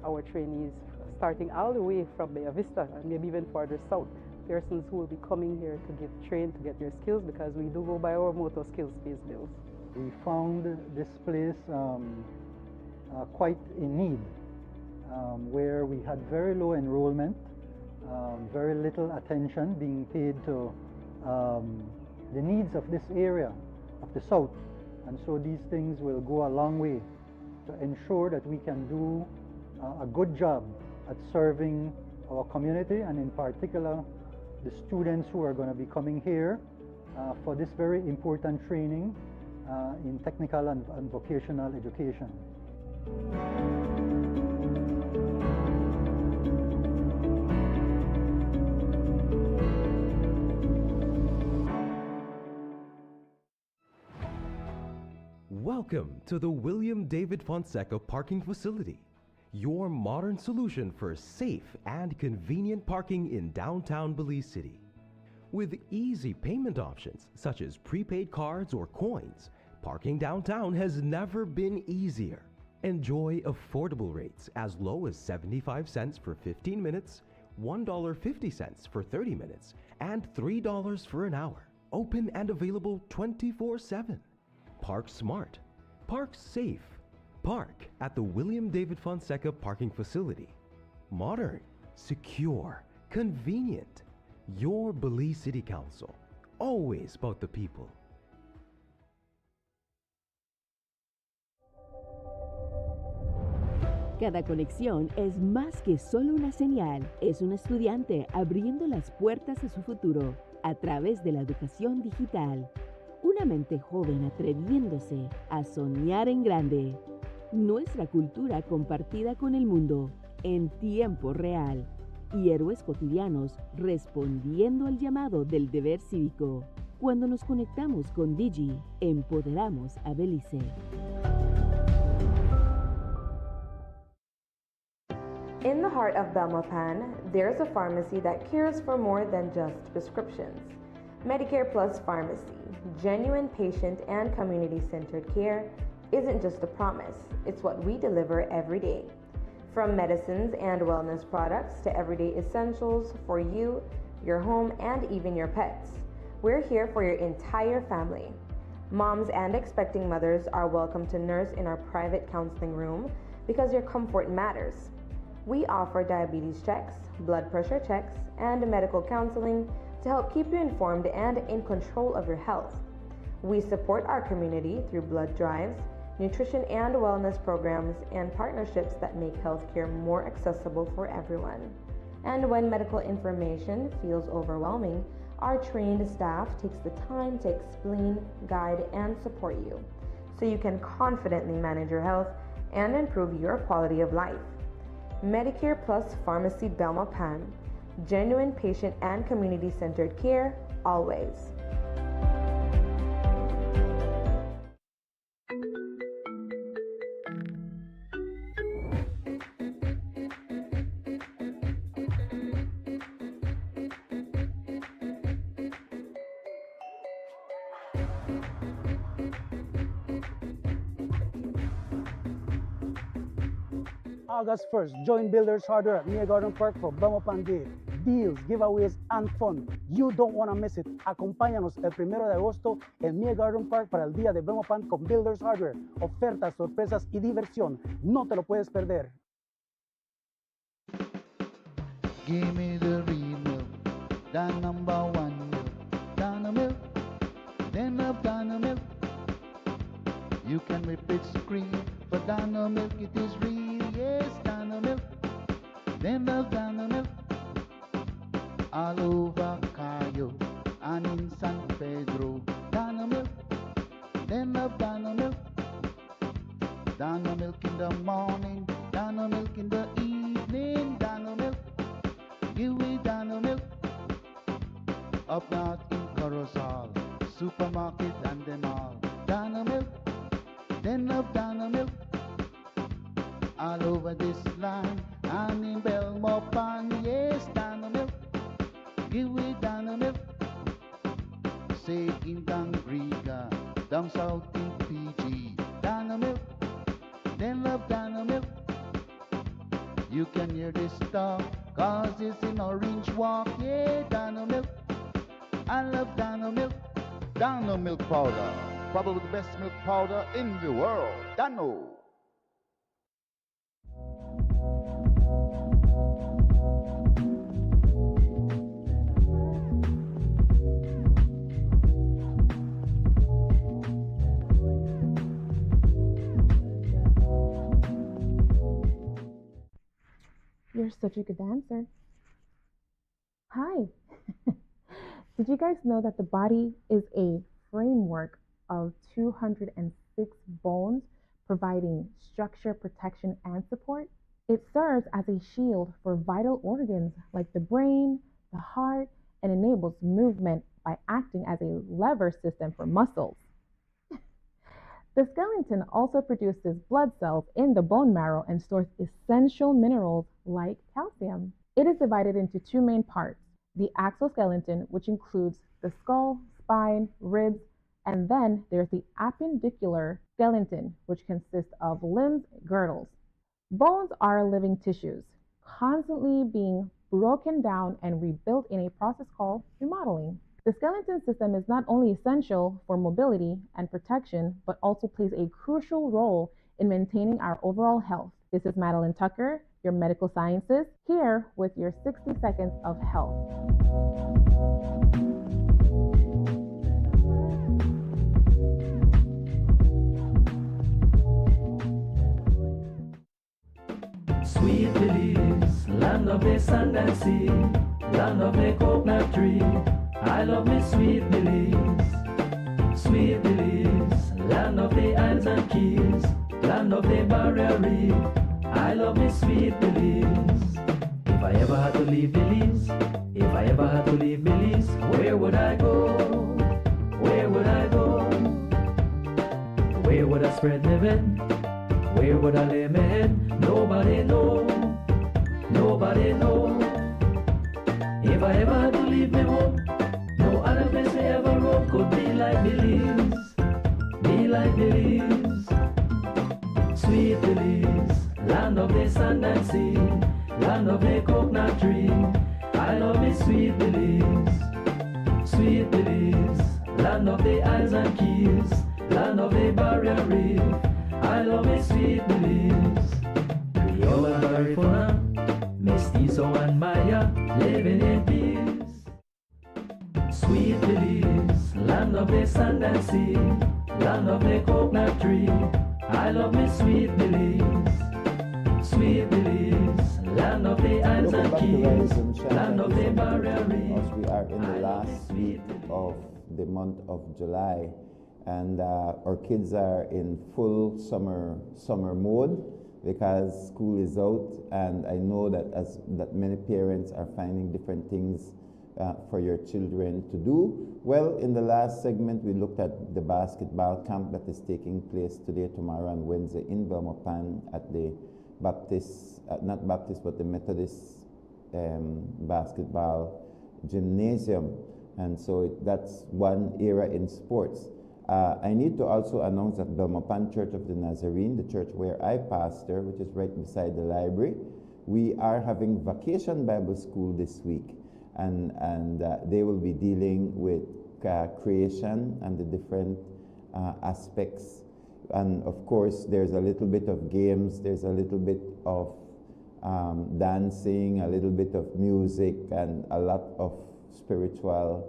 our trainees starting all the way from Bay Vista and maybe even further south. Persons who will be coming here to get trained, to get their skills, because we do go by our motor skills space bills. We found this place quite in need, where we had very low enrollment, very little attention being paid to the needs of this area of the South. And so these things will go a long way to ensure that we can do a good job at serving our community, and in particular the students who are going to be coming here for this very important training in technical and vocational education. Welcome to the William David Fonseca Parking Facility, your modern solution for safe and convenient parking in downtown Belize City. With easy payment options such as prepaid cards or coins, parking downtown has never been easier. Enjoy affordable rates as low as 75 cents for 15 minutes, $1.50 for 30 minutes, and $3 for an hour. Open and available 24/7. Park smart, park safe. Park at the William David Fonseca Parking Facility. Modern, secure, convenient. Your Belize City Council, always about the people. Cada conexión es más que solo una señal, es un estudiante abriendo las puertas a su futuro a través de la educación digital. Una mente joven atreviéndose a soñar en grande. Nuestra cultura compartida con el mundo en tiempo real. Y héroes cotidianos respondiendo al llamado del deber cívico. Cuando nos conectamos con Digi, empoderamos a Belice. In the heart of Belmopan, there's a pharmacy that cares for more than just prescriptions. Medicare Plus Pharmacy, genuine patient and community-centered care, isn't just a promise, it's what we deliver every day. From medicines and wellness products to everyday essentials for you, your home, and even your pets. We're here for your entire family. Moms and expecting mothers are welcome to nurse in our private counseling room because your comfort matters. We offer diabetes checks, blood pressure checks, and medical counseling to help keep you informed and in control of your health. We support our community through blood drives, nutrition and wellness programs, and partnerships that make healthcare more accessible for everyone. And when medical information feels overwhelming, our trained staff takes the time to explain, guide, and support you so you can confidently manage your health and improve your quality of life. Medicare Plus Pharmacy Belmopan, genuine patient and community-centered care, always. August 1st, join Builders Hardware at Mia Garden Park for Belmopan Day. Deals, giveaways, and fun. You don't want to miss it. Acompáñanos el 1 de agosto en Mia Garden Park para el día de Belmopan con Builders Hardware. Ofertas, sorpresas y diversión. No te lo puedes perder. Give me the real milk, the number one milk, Dana milk, then love Dana milk. You can whip it cream, but Dana milk it is real, yes, Dana milk, then love Dana milk. All over Cayo and in San Pedro, Dana milk, then love Dana milk. Dana milk in the morning, Dana milk in the evening, Dana milk. Give me Dana milk. Up north in Corozal, supermarket and them all. Dana milk, then love Dana milk. All over this land and in Belmopan, yes, Dana milk. Give me Dana milk. Say in Dangriga, down south in Fiji, Dana milk, then love Dana milk. You can hear this talk, cause it's in Orange Walk, yeah, Dana milk. I love Dana milk. Dana milk powder, probably the best milk powder in the world. Dano. You're such a good dancer. Hi. Did you guys know that the body is a framework of 206 bones providing structure, protection, and support? It serves as a shield for vital organs like the brain, the heart, and enables movement by acting as a lever system for muscles. The skeleton also produces blood cells in the bone marrow and stores essential minerals like calcium. It is divided into two main parts, the exoskeleton, which includes the skull, spine, ribs, and then there's the appendicular skeleton, which consists of limbs, girdles. Bones are living tissues, constantly being broken down and rebuilt in a process called remodeling. The skeleton system is not only essential for mobility and protection, but also plays a crucial role in maintaining our overall health. This is Madeline Tucker, your medical sciences, here with your 60 seconds of health. Sweet Belize, land of the sand and sea, land of the coconut tree. I love me Sweet Belize, Sweet Belize, land of the isles and keys, land of the barrier reef. I love me Sweet Belize. If I ever had to leave Belize, if I ever had to leave Belize, where would I go? Where would I go? Where would I spread my bed? Where would I lay my head? Nobody know, nobody know. If I ever had to leave my home, no other place I ever roam could be like Belize, be like Belize. Sweet Belize, land of the sand and sea, land of the coconut tree. I love me Sweet Belize, Sweet Belize, land of the isles and keys, land of the barrier reef. I love me Sweet Belize. Creole and Garifuna, and Maya living in peace. Sweet Belize, land of the sand and sea, land of the coconut tree. I love me sweet Belize, sweet Belize, land of the islands and keys, land of the barrier reef. We are in the last week of the month of July, and our kids are in full summer mode because school is out, and I know that many parents are finding different things for your children to do. Well, in the last segment, we looked at the basketball camp that is taking place today, tomorrow, and Wednesday in Belmopan at the Baptist, not Baptist, but the Methodist basketball gymnasium. And so that's one era in sports. I need to also announce that Belmopan Church of the Nazarene, the church where I pastor, which is right beside the library, we are having Vacation Bible School this week. And they will be dealing with creation and the different aspects. And of course, there's a little bit of games, there's a little bit of dancing, a little bit of music, and a lot of spiritual,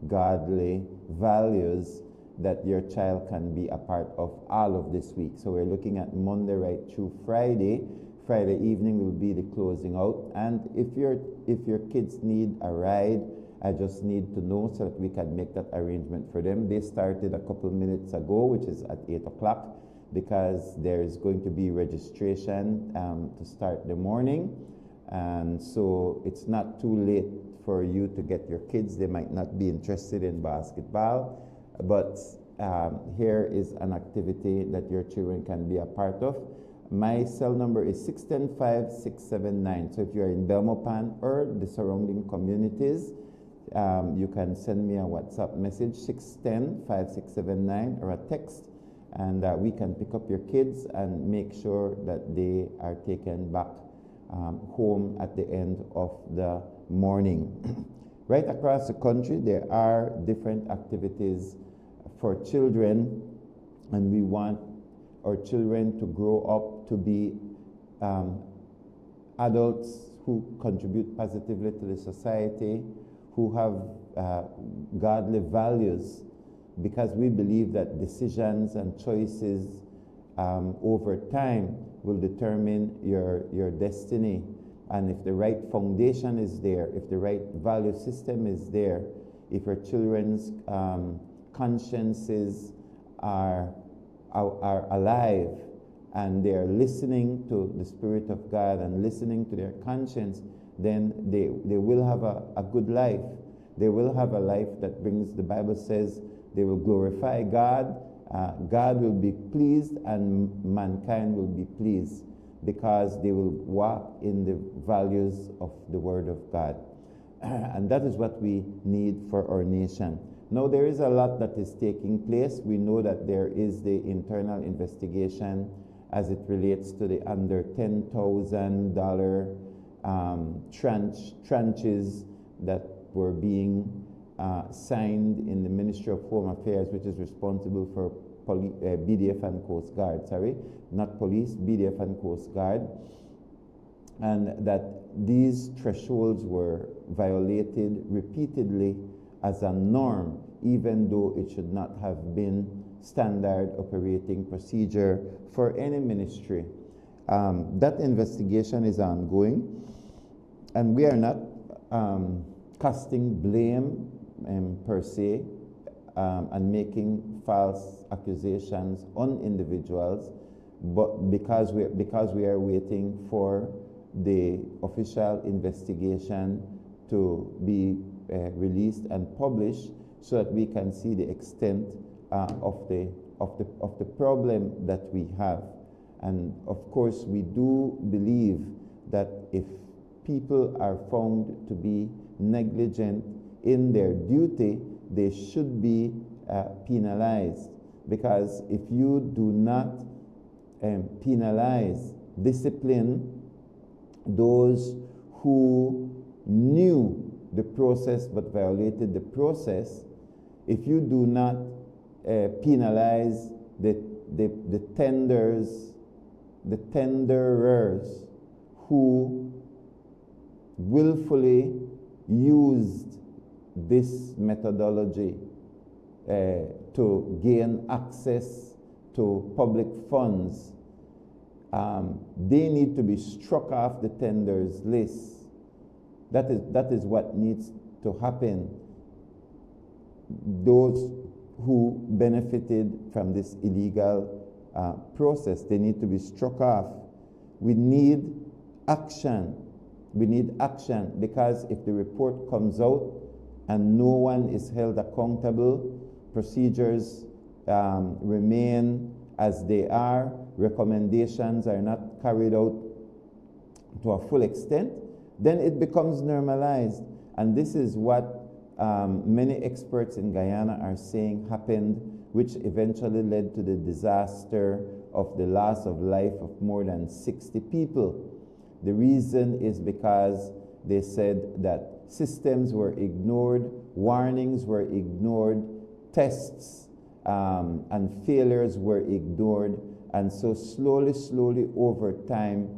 godly values that your child can be a part of all of this week. So we're looking at Monday right through Friday. Friday evening will be the closing out. And if your kids need a ride, I just need to know so that we can make that arrangement for them. They started a couple minutes ago, which is at 8 o'clock, because there's going to be registration to start the morning. And so it's not too late for you to get your kids. They might not be interested in basketball, but here is an activity that your children can be a part of. My cell number is 610-5679. So if you're in Belmopan or the surrounding communities, you can send me a WhatsApp message, 610-5679, or a text, and we can pick up your kids and make sure that they are taken back home at the end of the morning. Right across the country, there are different activities for children, and we want our children to grow up to be adults who contribute positively to the society, who have godly values, because we believe that decisions and choices over time will determine your destiny. And if the right foundation is there, if the right value system is there, if your children's consciences are alive and they are listening to the Spirit of God and listening to their conscience, then they will have a good life. They will have a life that brings, the Bible says, they will glorify God, God will be pleased, and mankind will be pleased, because they will walk in the values of the Word of God. And that is what we need for our nation. Now, there is a lot that is taking place. We know that there is the internal investigation as it relates to the under $10,000 tranches that were being signed in the Ministry of Home Affairs, which is responsible for BDF and Coast Guard, not police, BDF and Coast Guard, and that these thresholds were violated repeatedly as a norm, even though it should not have been standard operating procedure for any ministry. That investigation is ongoing, and we are not casting blame per se and making false accusations on individuals, but because we are waiting for the official investigation to be released and published, so that we can see the extent of the problem that we have. And of course, we do believe that if people are found to be negligent in their duty, they should be penalized, because if you do not penalize, discipline those who knew the process but violated the process, if you do not penalize the tenderers who willfully used this methodology to gain access to public funds, they need to be struck off the tenders list. That is what needs to happen. Those who benefited from this illegal process, they need to be struck off. We need action. We need action, because if the report comes out and no one is held accountable, procedures remain as they are, recommendations are not carried out to a full extent, then it becomes normalized. And this is what many experts in Guyana are saying happened, which eventually led to the disaster of the loss of life of more than 60 people. The reason is because they said that systems were ignored, warnings were ignored, tests and failures were ignored, and so slowly over time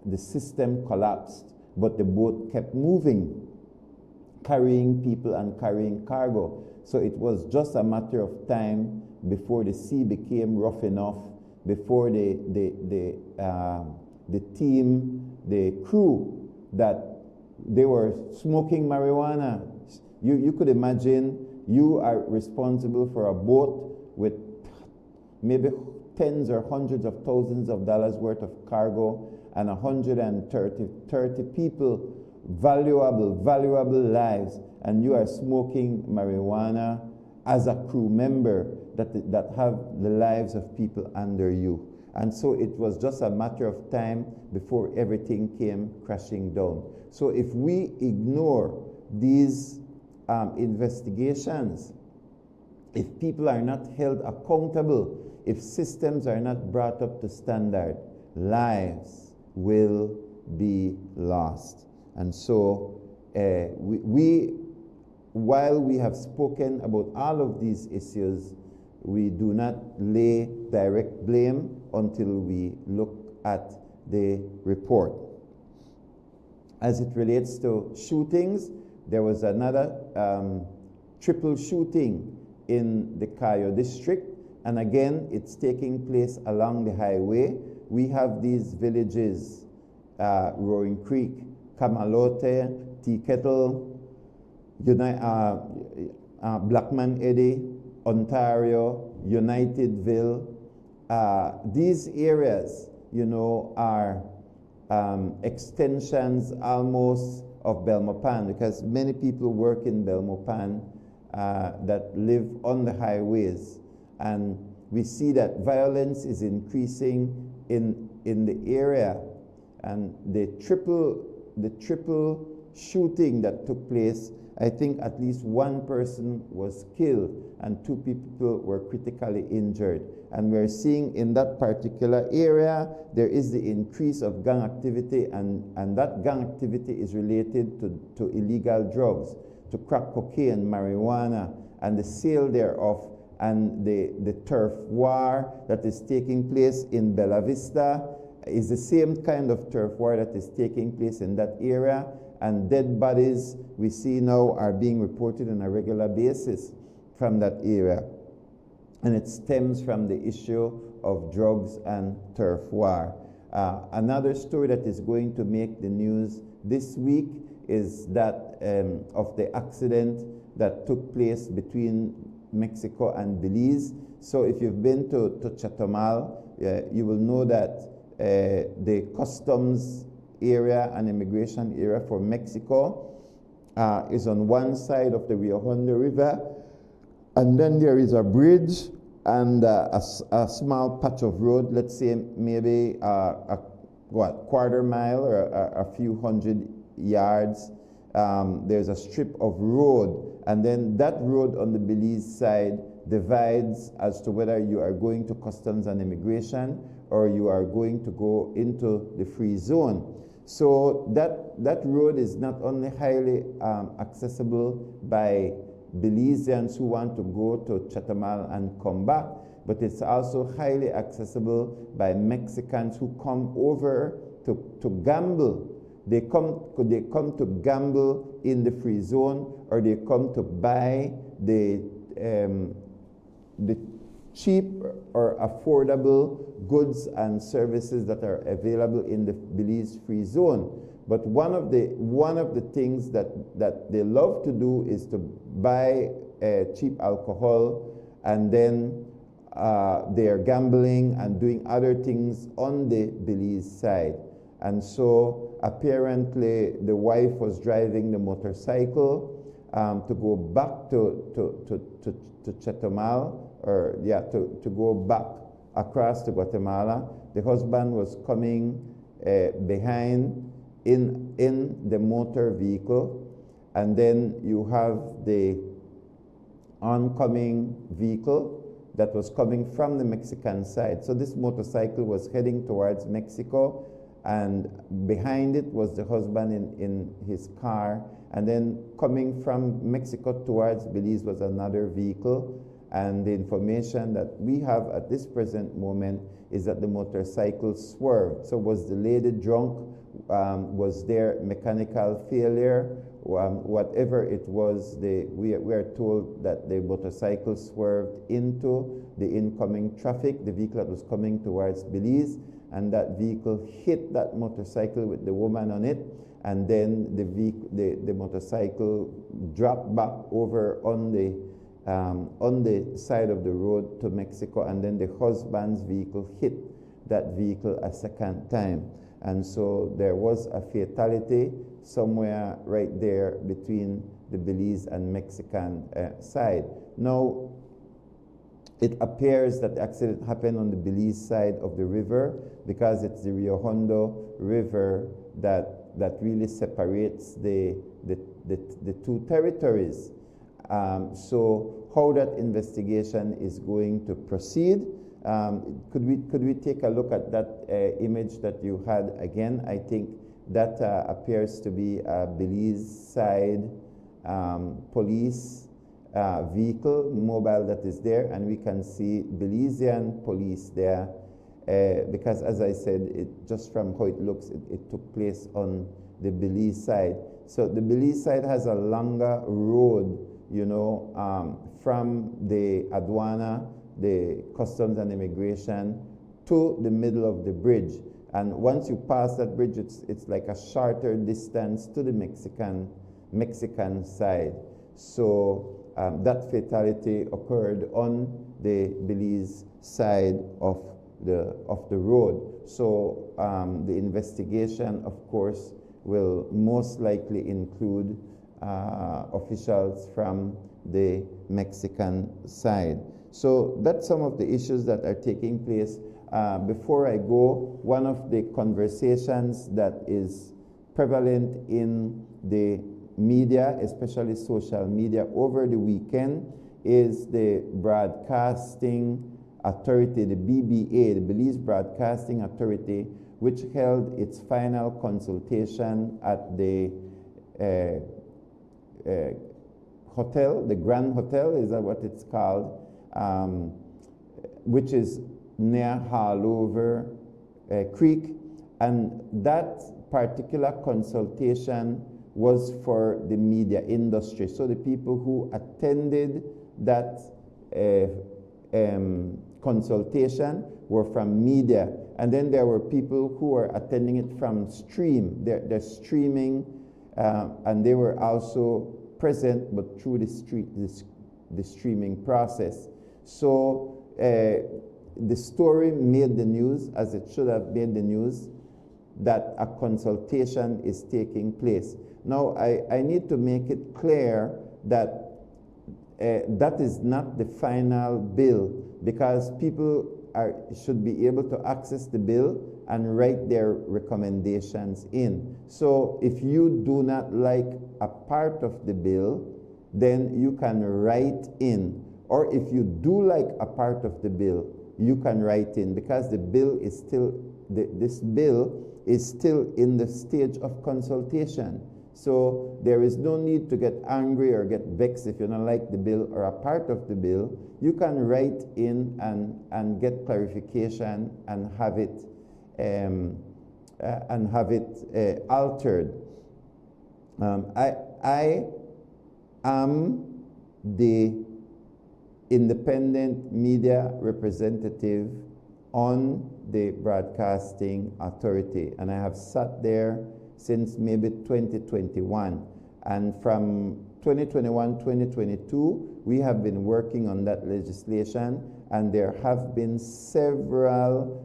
the system collapsed, but the boat kept moving, carrying people and carrying cargo. So it was just a matter of time before the sea became rough enough, before the team, the crew, that they were smoking marijuana. You could imagine you are responsible for a boat with maybe tens or hundreds of thousands of dollars worth of cargo and 130 people, valuable lives, and you are smoking marijuana as a crew member that have the lives of people under you. And so it was just a matter of time before everything came crashing down. So if we ignore these investigations, if people are not held accountable, if systems are not brought up to standard, lives will be lost. And so while we have spoken about all of these issues, we do not lay direct blame until we look at the report. As it relates to shootings, there was another triple shooting in the Cayo district, and again it's taking place along the highway. We have these villages, Roaring Creek, Kamalote, Tea Kettle, Blackman Eddy, Ontario, Unitedville. These areas, are extensions almost of Belmopan, because many people work in Belmopan that live on the highways, and we see that violence is increasing in the area, and the triple shooting that took place, I think at least one person was killed and 2 people were critically injured. And we're seeing in that particular area, there is the increase of gang activity, and that gang activity is related to illegal drugs, to crack cocaine, marijuana, and the sale thereof, and the turf war that is taking place in Bella Vista is the same kind of turf war that is taking place in that area, and dead bodies we see now are being reported on a regular basis from that area. And it stems from the issue of drugs and turf war. Another story that is going to make the news this week is that of the accident that took place between Mexico and Belize. So if you've been to Chetumal, you will know that the customs area and immigration area for Mexico is on one side of the Rio Hondo River, and then there is a bridge and a small patch of road, let's say maybe a quarter mile or a few hundred yards. There's a strip of road, and then that road on the Belize side divides as to whether you are going to customs and immigration or you are going to go into the free zone. So that road is not only highly accessible by Belizeans who want to go to Chetumal and come back, but it's also highly accessible by Mexicans who come over to gamble They come to gamble in the free zone, or they come to buy the cheap or affordable goods and services that are available in the Belize free zone. But one of the things that they love to do is to buy cheap alcohol, and then they are gambling and doing other things on the Belize side. And so apparently the wife was driving the motorcycle to go back to Chetumal, or to go back across to Guatemala. The husband was coming behind in the motor vehicle, and then you have the oncoming vehicle that was coming from the Mexican side. So this motorcycle was heading towards Mexico, and behind it was the husband in his car, and then coming from Mexico towards Belize was another vehicle. And the information that we have at this present moment is that the motorcycle swerved. So was the lady drunk? Was there mechanical failure? Whatever it was, we are told that the motorcycle swerved into the incoming traffic, the vehicle that was coming towards Belize, and that vehicle hit that motorcycle with the woman on it, and then the motorcycle dropped back over on the side of the road to Mexico, and then the husband's vehicle hit that vehicle a second time. And so there was a fatality somewhere right there between the Belize and Mexican side. Now, it appears that the accident happened on the Belize side of the river, because it's the Rio Hondo River that really separates the two territories. So how that investigation is going to proceed, could we take a look at that image that you had again? I think that appears to be a Belize side police vehicle, mobile, that is there, and we can see Belizean police there, because as I said, just from how it looks, it took place on the Belize side. So the Belize side has a longer road, you know, from the aduana, the customs and immigration, to the middle of the bridge. And once you pass that bridge, it's like a shorter distance to the Mexican side. So that fatality occurred on the Belize side of the road. So the investigation, of course, will most likely include officials from the Mexican side. So that's some of the issues that are taking place. Before I go, one of the conversations that is prevalent in the media, especially social media, over the weekend is the Broadcasting Authority, the BBA, the Belize Broadcasting Authority, which held its final consultation at the hotel, the Grand Hotel, is that what it's called, which is near Harlover Creek. And that particular consultation was for the media industry. So the people who attended that consultation were from media. And then there were people who were attending it from stream. They're streaming, and they were also present, but through the streaming process. So the story made the news, as it should have made the news, that a consultation is taking place. Now, I need to make it clear that that is not the final bill, because people should be able to access the bill and write their recommendations in. So if you do not like a part of the bill, then you can write in. Or if you do like a part of the bill, you can write in, because the bill is still, this bill is still in the stage of consultation. So there is no need to get angry or get vexed if you don't like the bill or a part of the bill. You can write in and get clarification and have it and have it altered. I am the independent media representative on the Broadcasting Authority, and I have sat there since maybe 2021, and from 2021, 2022, we have been working on that legislation, and there have been several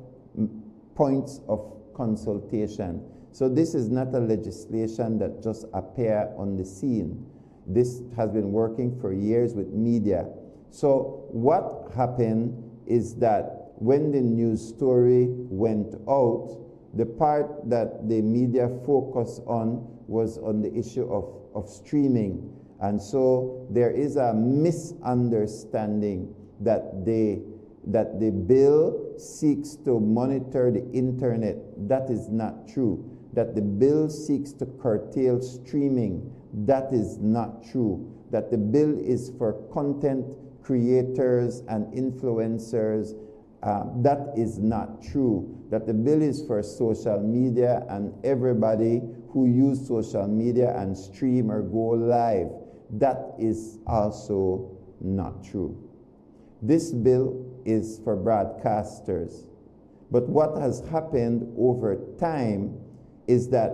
points of consultation. So this is not a legislation that just appeared on the scene. This has been working for years with media. So what happened is that when the news story went out, the part that the media focused on was on the issue of streaming. And so there is a misunderstanding that the bill seeks to monitor the internet. That is not true. That the bill seeks to curtail streaming. That is not true. That the bill is for content creators and influencers. That is not true. That the bill is for social media and everybody who use social media and stream or go live. That is also not true. This bill is for broadcasters. But what has happened over time is that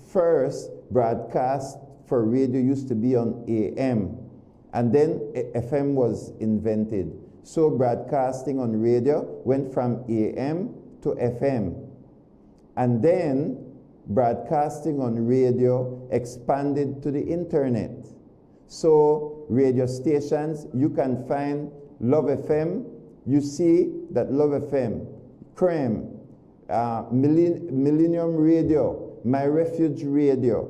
first, broadcast for radio used to be on AM, and then FM was invented. So broadcasting on radio went from AM to FM. And then broadcasting on radio expanded to the internet. So radio stations, you can find Love FM, you see that Love FM, Creme, Millennium Radio, My Refuge Radio,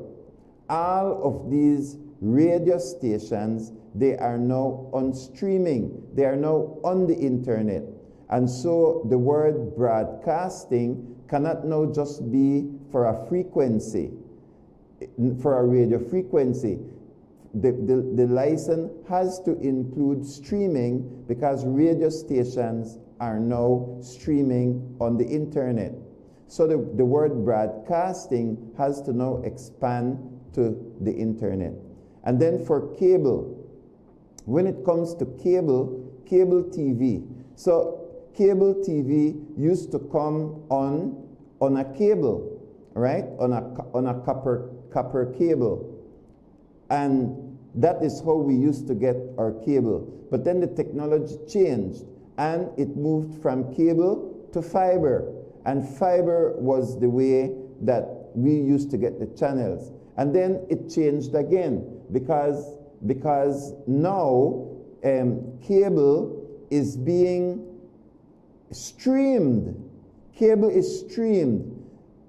all of these radio stations, they are now on streaming. They are now on the internet. And so the word broadcasting cannot now just be for a frequency, for a radio frequency. The license has to include streaming because radio stations are now streaming on the internet. So the word broadcasting has to now expand to the internet. And then for cable, when it comes to cable TV, so cable TV used to come on a cable, right? On a copper cable. And that is how we used to get our cable. But then the technology changed and it moved from cable to fiber. And fiber was the way that we used to get the channels. And then it changed again because now cable is being streamed. Cable is streamed.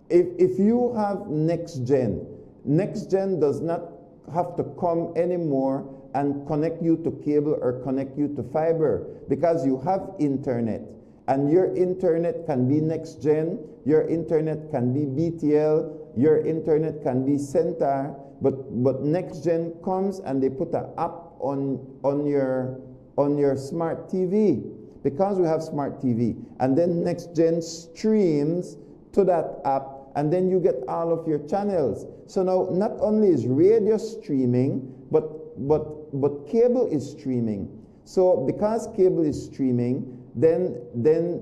If you have next gen does not have to come anymore and connect you to cable or connect you to fiber because you have internet. And your internet can be next gen, your internet can be BTL, your internet can be Centaur, but next gen comes and they put an app on your smart TV because we have smart TV. And then next gen streams to that app and then you get all of your channels. So now not only is radio streaming, but cable is streaming. So because cable is streaming, then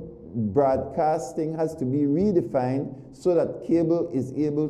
broadcasting has to be redefined so that cable is able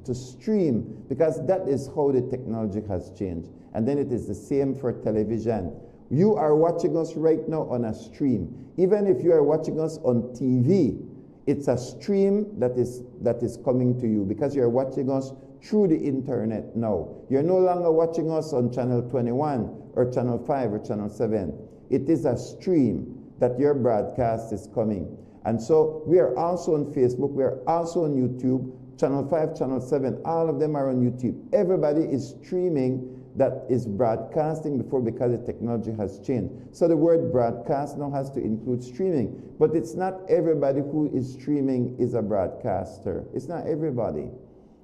to stream because that is how the technology has changed. And then it is the same for television. You are watching us right now on a stream. Even if you are watching us on TV, it's a stream that is coming to you because you're watching us through the internet now. You're no longer watching us on channel 21 or channel 5 or channel 7. It is a stream that your broadcast is coming. And so we are also on Facebook, we are also on YouTube, channel 5, channel 7, all of them are on YouTube. Everybody is streaming that is broadcasting before because the technology has changed. So the word broadcast now has to include streaming. But it's not everybody who is streaming is a broadcaster. It's not everybody,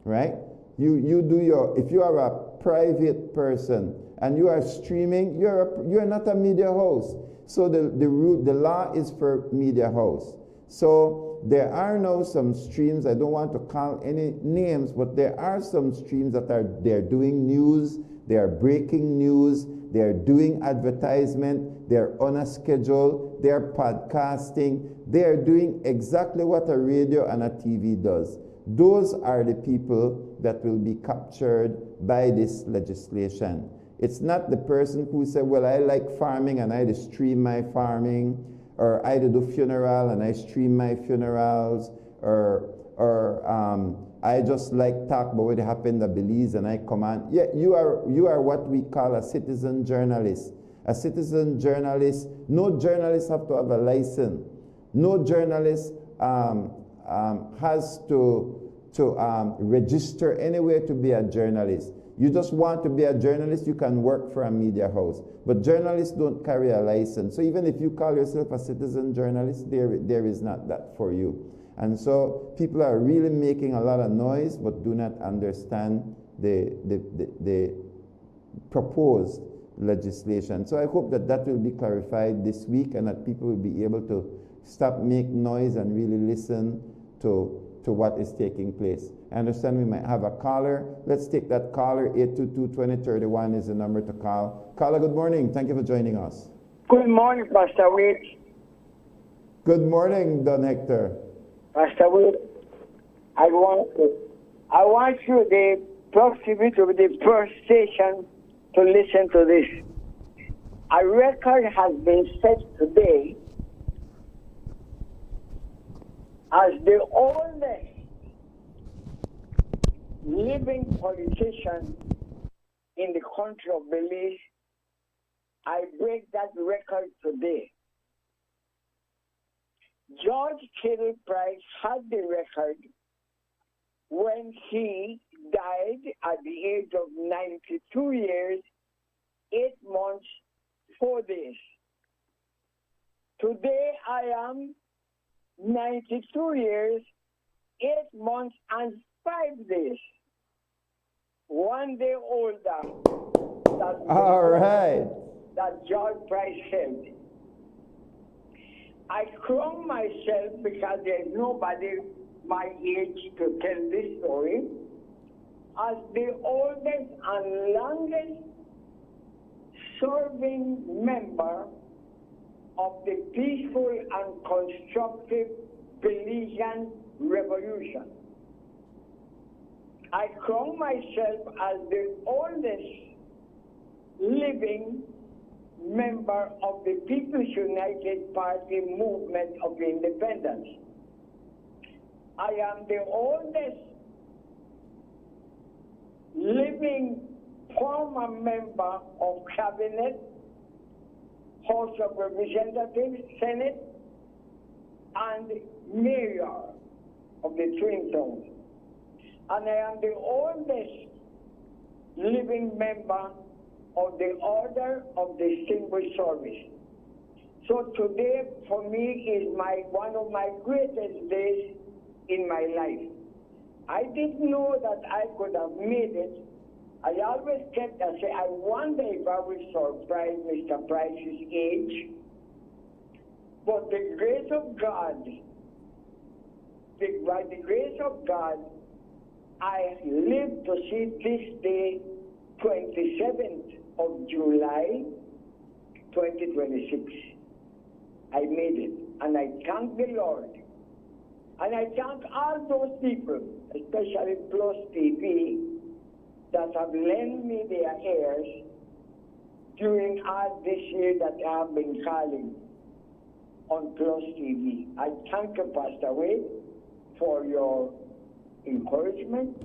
right? If you are a private person and you are streaming, you're not a media host. So the law is for media hosts. So there are now some streams, I don't want to call any names, but there are some streams that they're doing news, they are breaking news, they're doing advertisement, they're on a schedule, they're podcasting, they're doing exactly what a radio and a TV does. Those are the people that will be captured by this legislation. It's not the person who said, well, I like farming and I just stream my farming, or I do funeral and I stream my funerals, or I just like talk about what happened in Belize and I command. Yeah, you are what we call a citizen journalist. A citizen journalist, no journalist have to have a license. No journalist has to register anywhere to be a journalist. You just want to be a journalist, you can work for a media house. But journalists don't carry a license. So even if you call yourself a citizen journalist, there is not that for you. And so people are really making a lot of noise, but do not understand the proposed legislation. So I hope that that will be clarified this week and that people will be able to stop making noise and really listen to what is taking place. I understand we might have a caller. Let's take that caller. 822-2031 is the number to call. Caller, good morning. Thank you for joining us. Good morning, Pastor Wade. Good morning, Don Hector. Pastor Wade, I want you, the PlusTV, to be the first station to listen to this. A record has been set today as the oldest living politician in the country of Belize. I break that record today. George Kittle Price had the record when he died at the age of 92 years, 8 months, 4 days. Today I am 92 years, 8 months, and 5 days. 1 day older that George Price held. I crown myself because there's nobody my age to tell this story as the oldest and longest serving member of the peaceful and constructive Belizean revolution. I crown myself as the oldest living member of the People's United Party movement of independence. I am the oldest living former member of Cabinet, House of Representatives, Senate, and Mayor of the Twin Towns. And I am the oldest living member of the Order of Distinguished Service. So today, for me, is one of my greatest days in my life. I didn't know that I could have made it. I always kept and say, I wonder if I will surprise Mr. Price's age. But the grace of God, by the grace of God, I lived to see this day, 27th of July, 2026. I made it, and I thank the Lord. And I thank all those people, especially PlusTV, that have lent me their ears during all this year that I have been calling on PlusTV. I thank you, Pastor Wade, for your encouragement,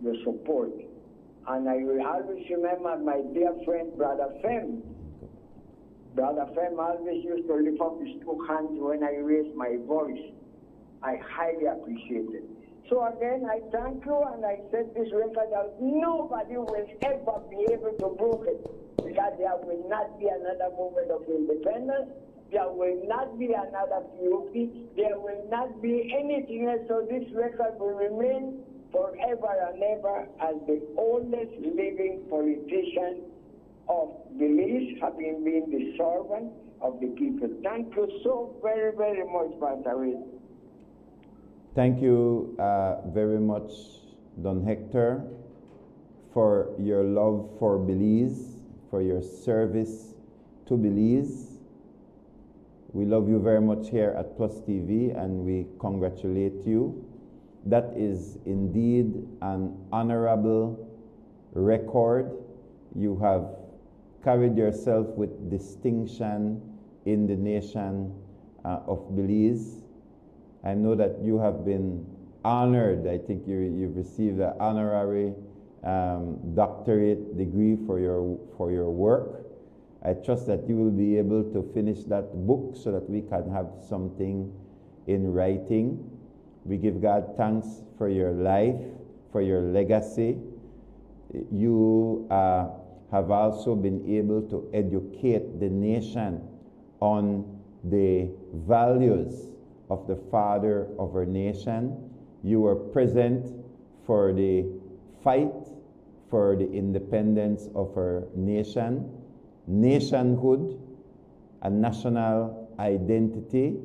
your support. And I will always remember my dear friend, Brother Fem. Brother Fem always used to lift up his 2 hands when I raised my voice. I highly appreciate it. So again, I thank you, and I set this record that nobody will ever be able to break it, because there will not be another movement of independence, there will not be another POP, there will not be anything else, so this record will remain forever and ever as the oldest living politician of Belize, having been the servant of the people. Thank you so very, very much, Pastor Wade. Thank you very much, Don Hector, for your love for Belize, for your service to Belize. We love you very much here at PlusTV, and we congratulate you. That is indeed an honorable record. You have carried yourself with distinction in the nation of Belize. I know that you have been honored. I think you've received an honorary doctorate degree for your work. I trust that you will be able to finish that book so that we can have something in writing. We give God thanks for your life, for your legacy. You have also been able to educate the nation on the values of the father of our nation. You were present for the fight for the independence of our nation, nationhood, a national identity,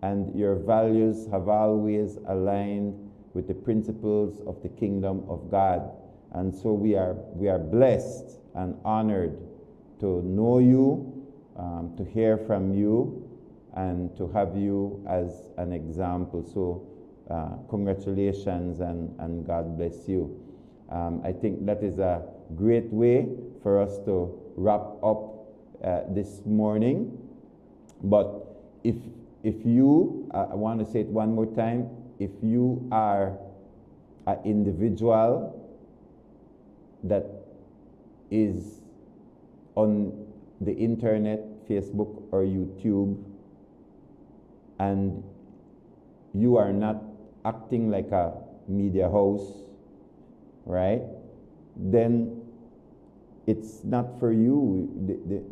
and your values have always aligned with the principles of the kingdom of God. And so we are blessed and honored to know you, to hear from you, and to have you as an example. So congratulations and God bless you. I think that is a great way for us to wrap up this morning. But if you, I want to say it one more time, if you are an individual that is on the internet, Facebook or YouTube, and you are not acting like a media house, right? Then it's not for you.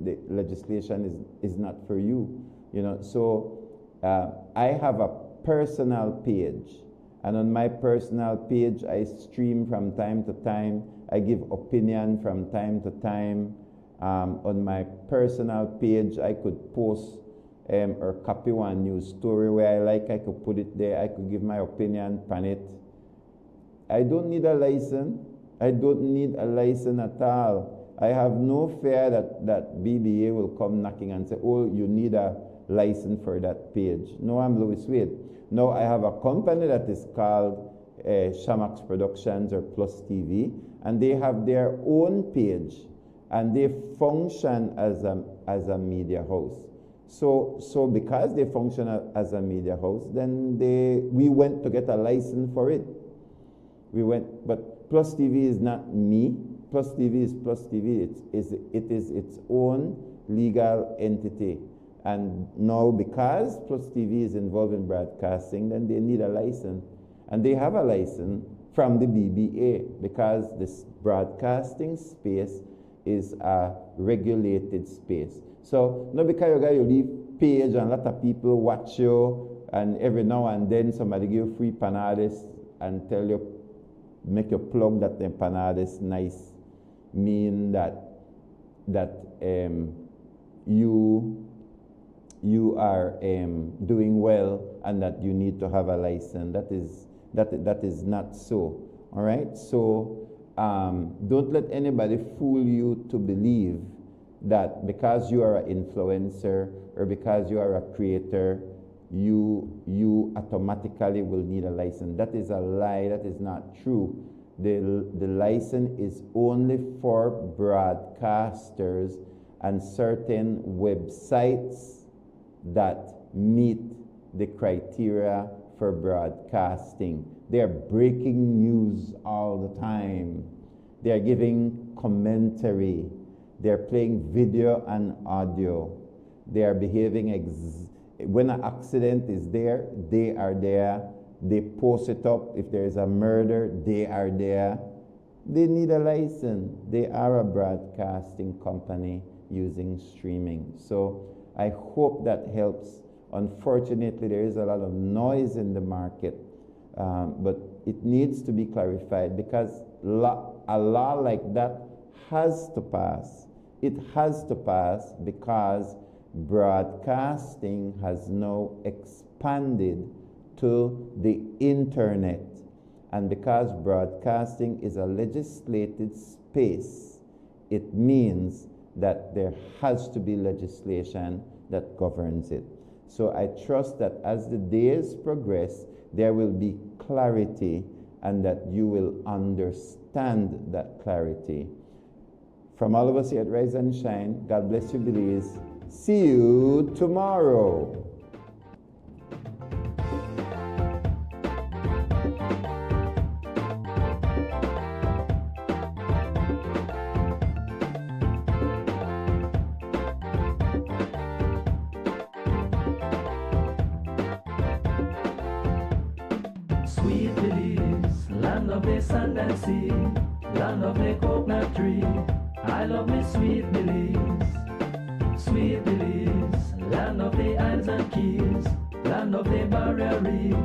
The legislation is not for you. You know, so I have a personal page, and on my personal page I stream from time to time. I give opinion from time to time. On my personal page I could post or copy one news story where I like. I could put it there. I could give my opinion on it. I don't need a license. I don't need a license at all. I have no fear that BBA will come knocking and say, oh, you need a license for that page. No, I'm Louis Wade. No, I have a company that is called Shamax Productions or PlusTV, and they have their own page, and they function as a media house. So because they function as a media house, then we went to get a license for it. But PlusTV is not me. PlusTV is PlusTV. It is its own legal entity. And now because PlusTV is involved in broadcasting, then they need a license. And they have a license from the BBA because this broadcasting space is a regulated space. So not because you got your leave page and a lot of people watch you, and every now and then somebody give you free panades and tell you, make you plug that the panades nice, mean that you are doing well and that you need to have a license. That is not so. All right. So don't let anybody fool you to believe that because you are an influencer or because you are a creator, you automatically will need a license. That is a lie. That is not true. The license is only for broadcasters and certain websites that meet the criteria for broadcasting. They are breaking news all the time. They are giving commentary. They are playing video and audio. They are behaving when an accident is there, they are there. They post it up. If there is a murder, they are there. They need a license. They are a broadcasting company using streaming. So I hope that helps. Unfortunately, there is a lot of noise in the market, but it needs to be clarified because a law like that has to pass. It has to pass because broadcasting has now expanded to the internet. And because broadcasting is a legislated space, it means that there has to be legislation that governs it. So I trust that as the days progress, there will be clarity and that you will understand that clarity. From all of us here at Rise and Shine, God bless you, Belize. See you tomorrow. Sweet Belize, land of the sand and sea, land of the coconut tree. I love me sweet Belize, sweet Belize, land of the isles and keys, land of the barrier reef.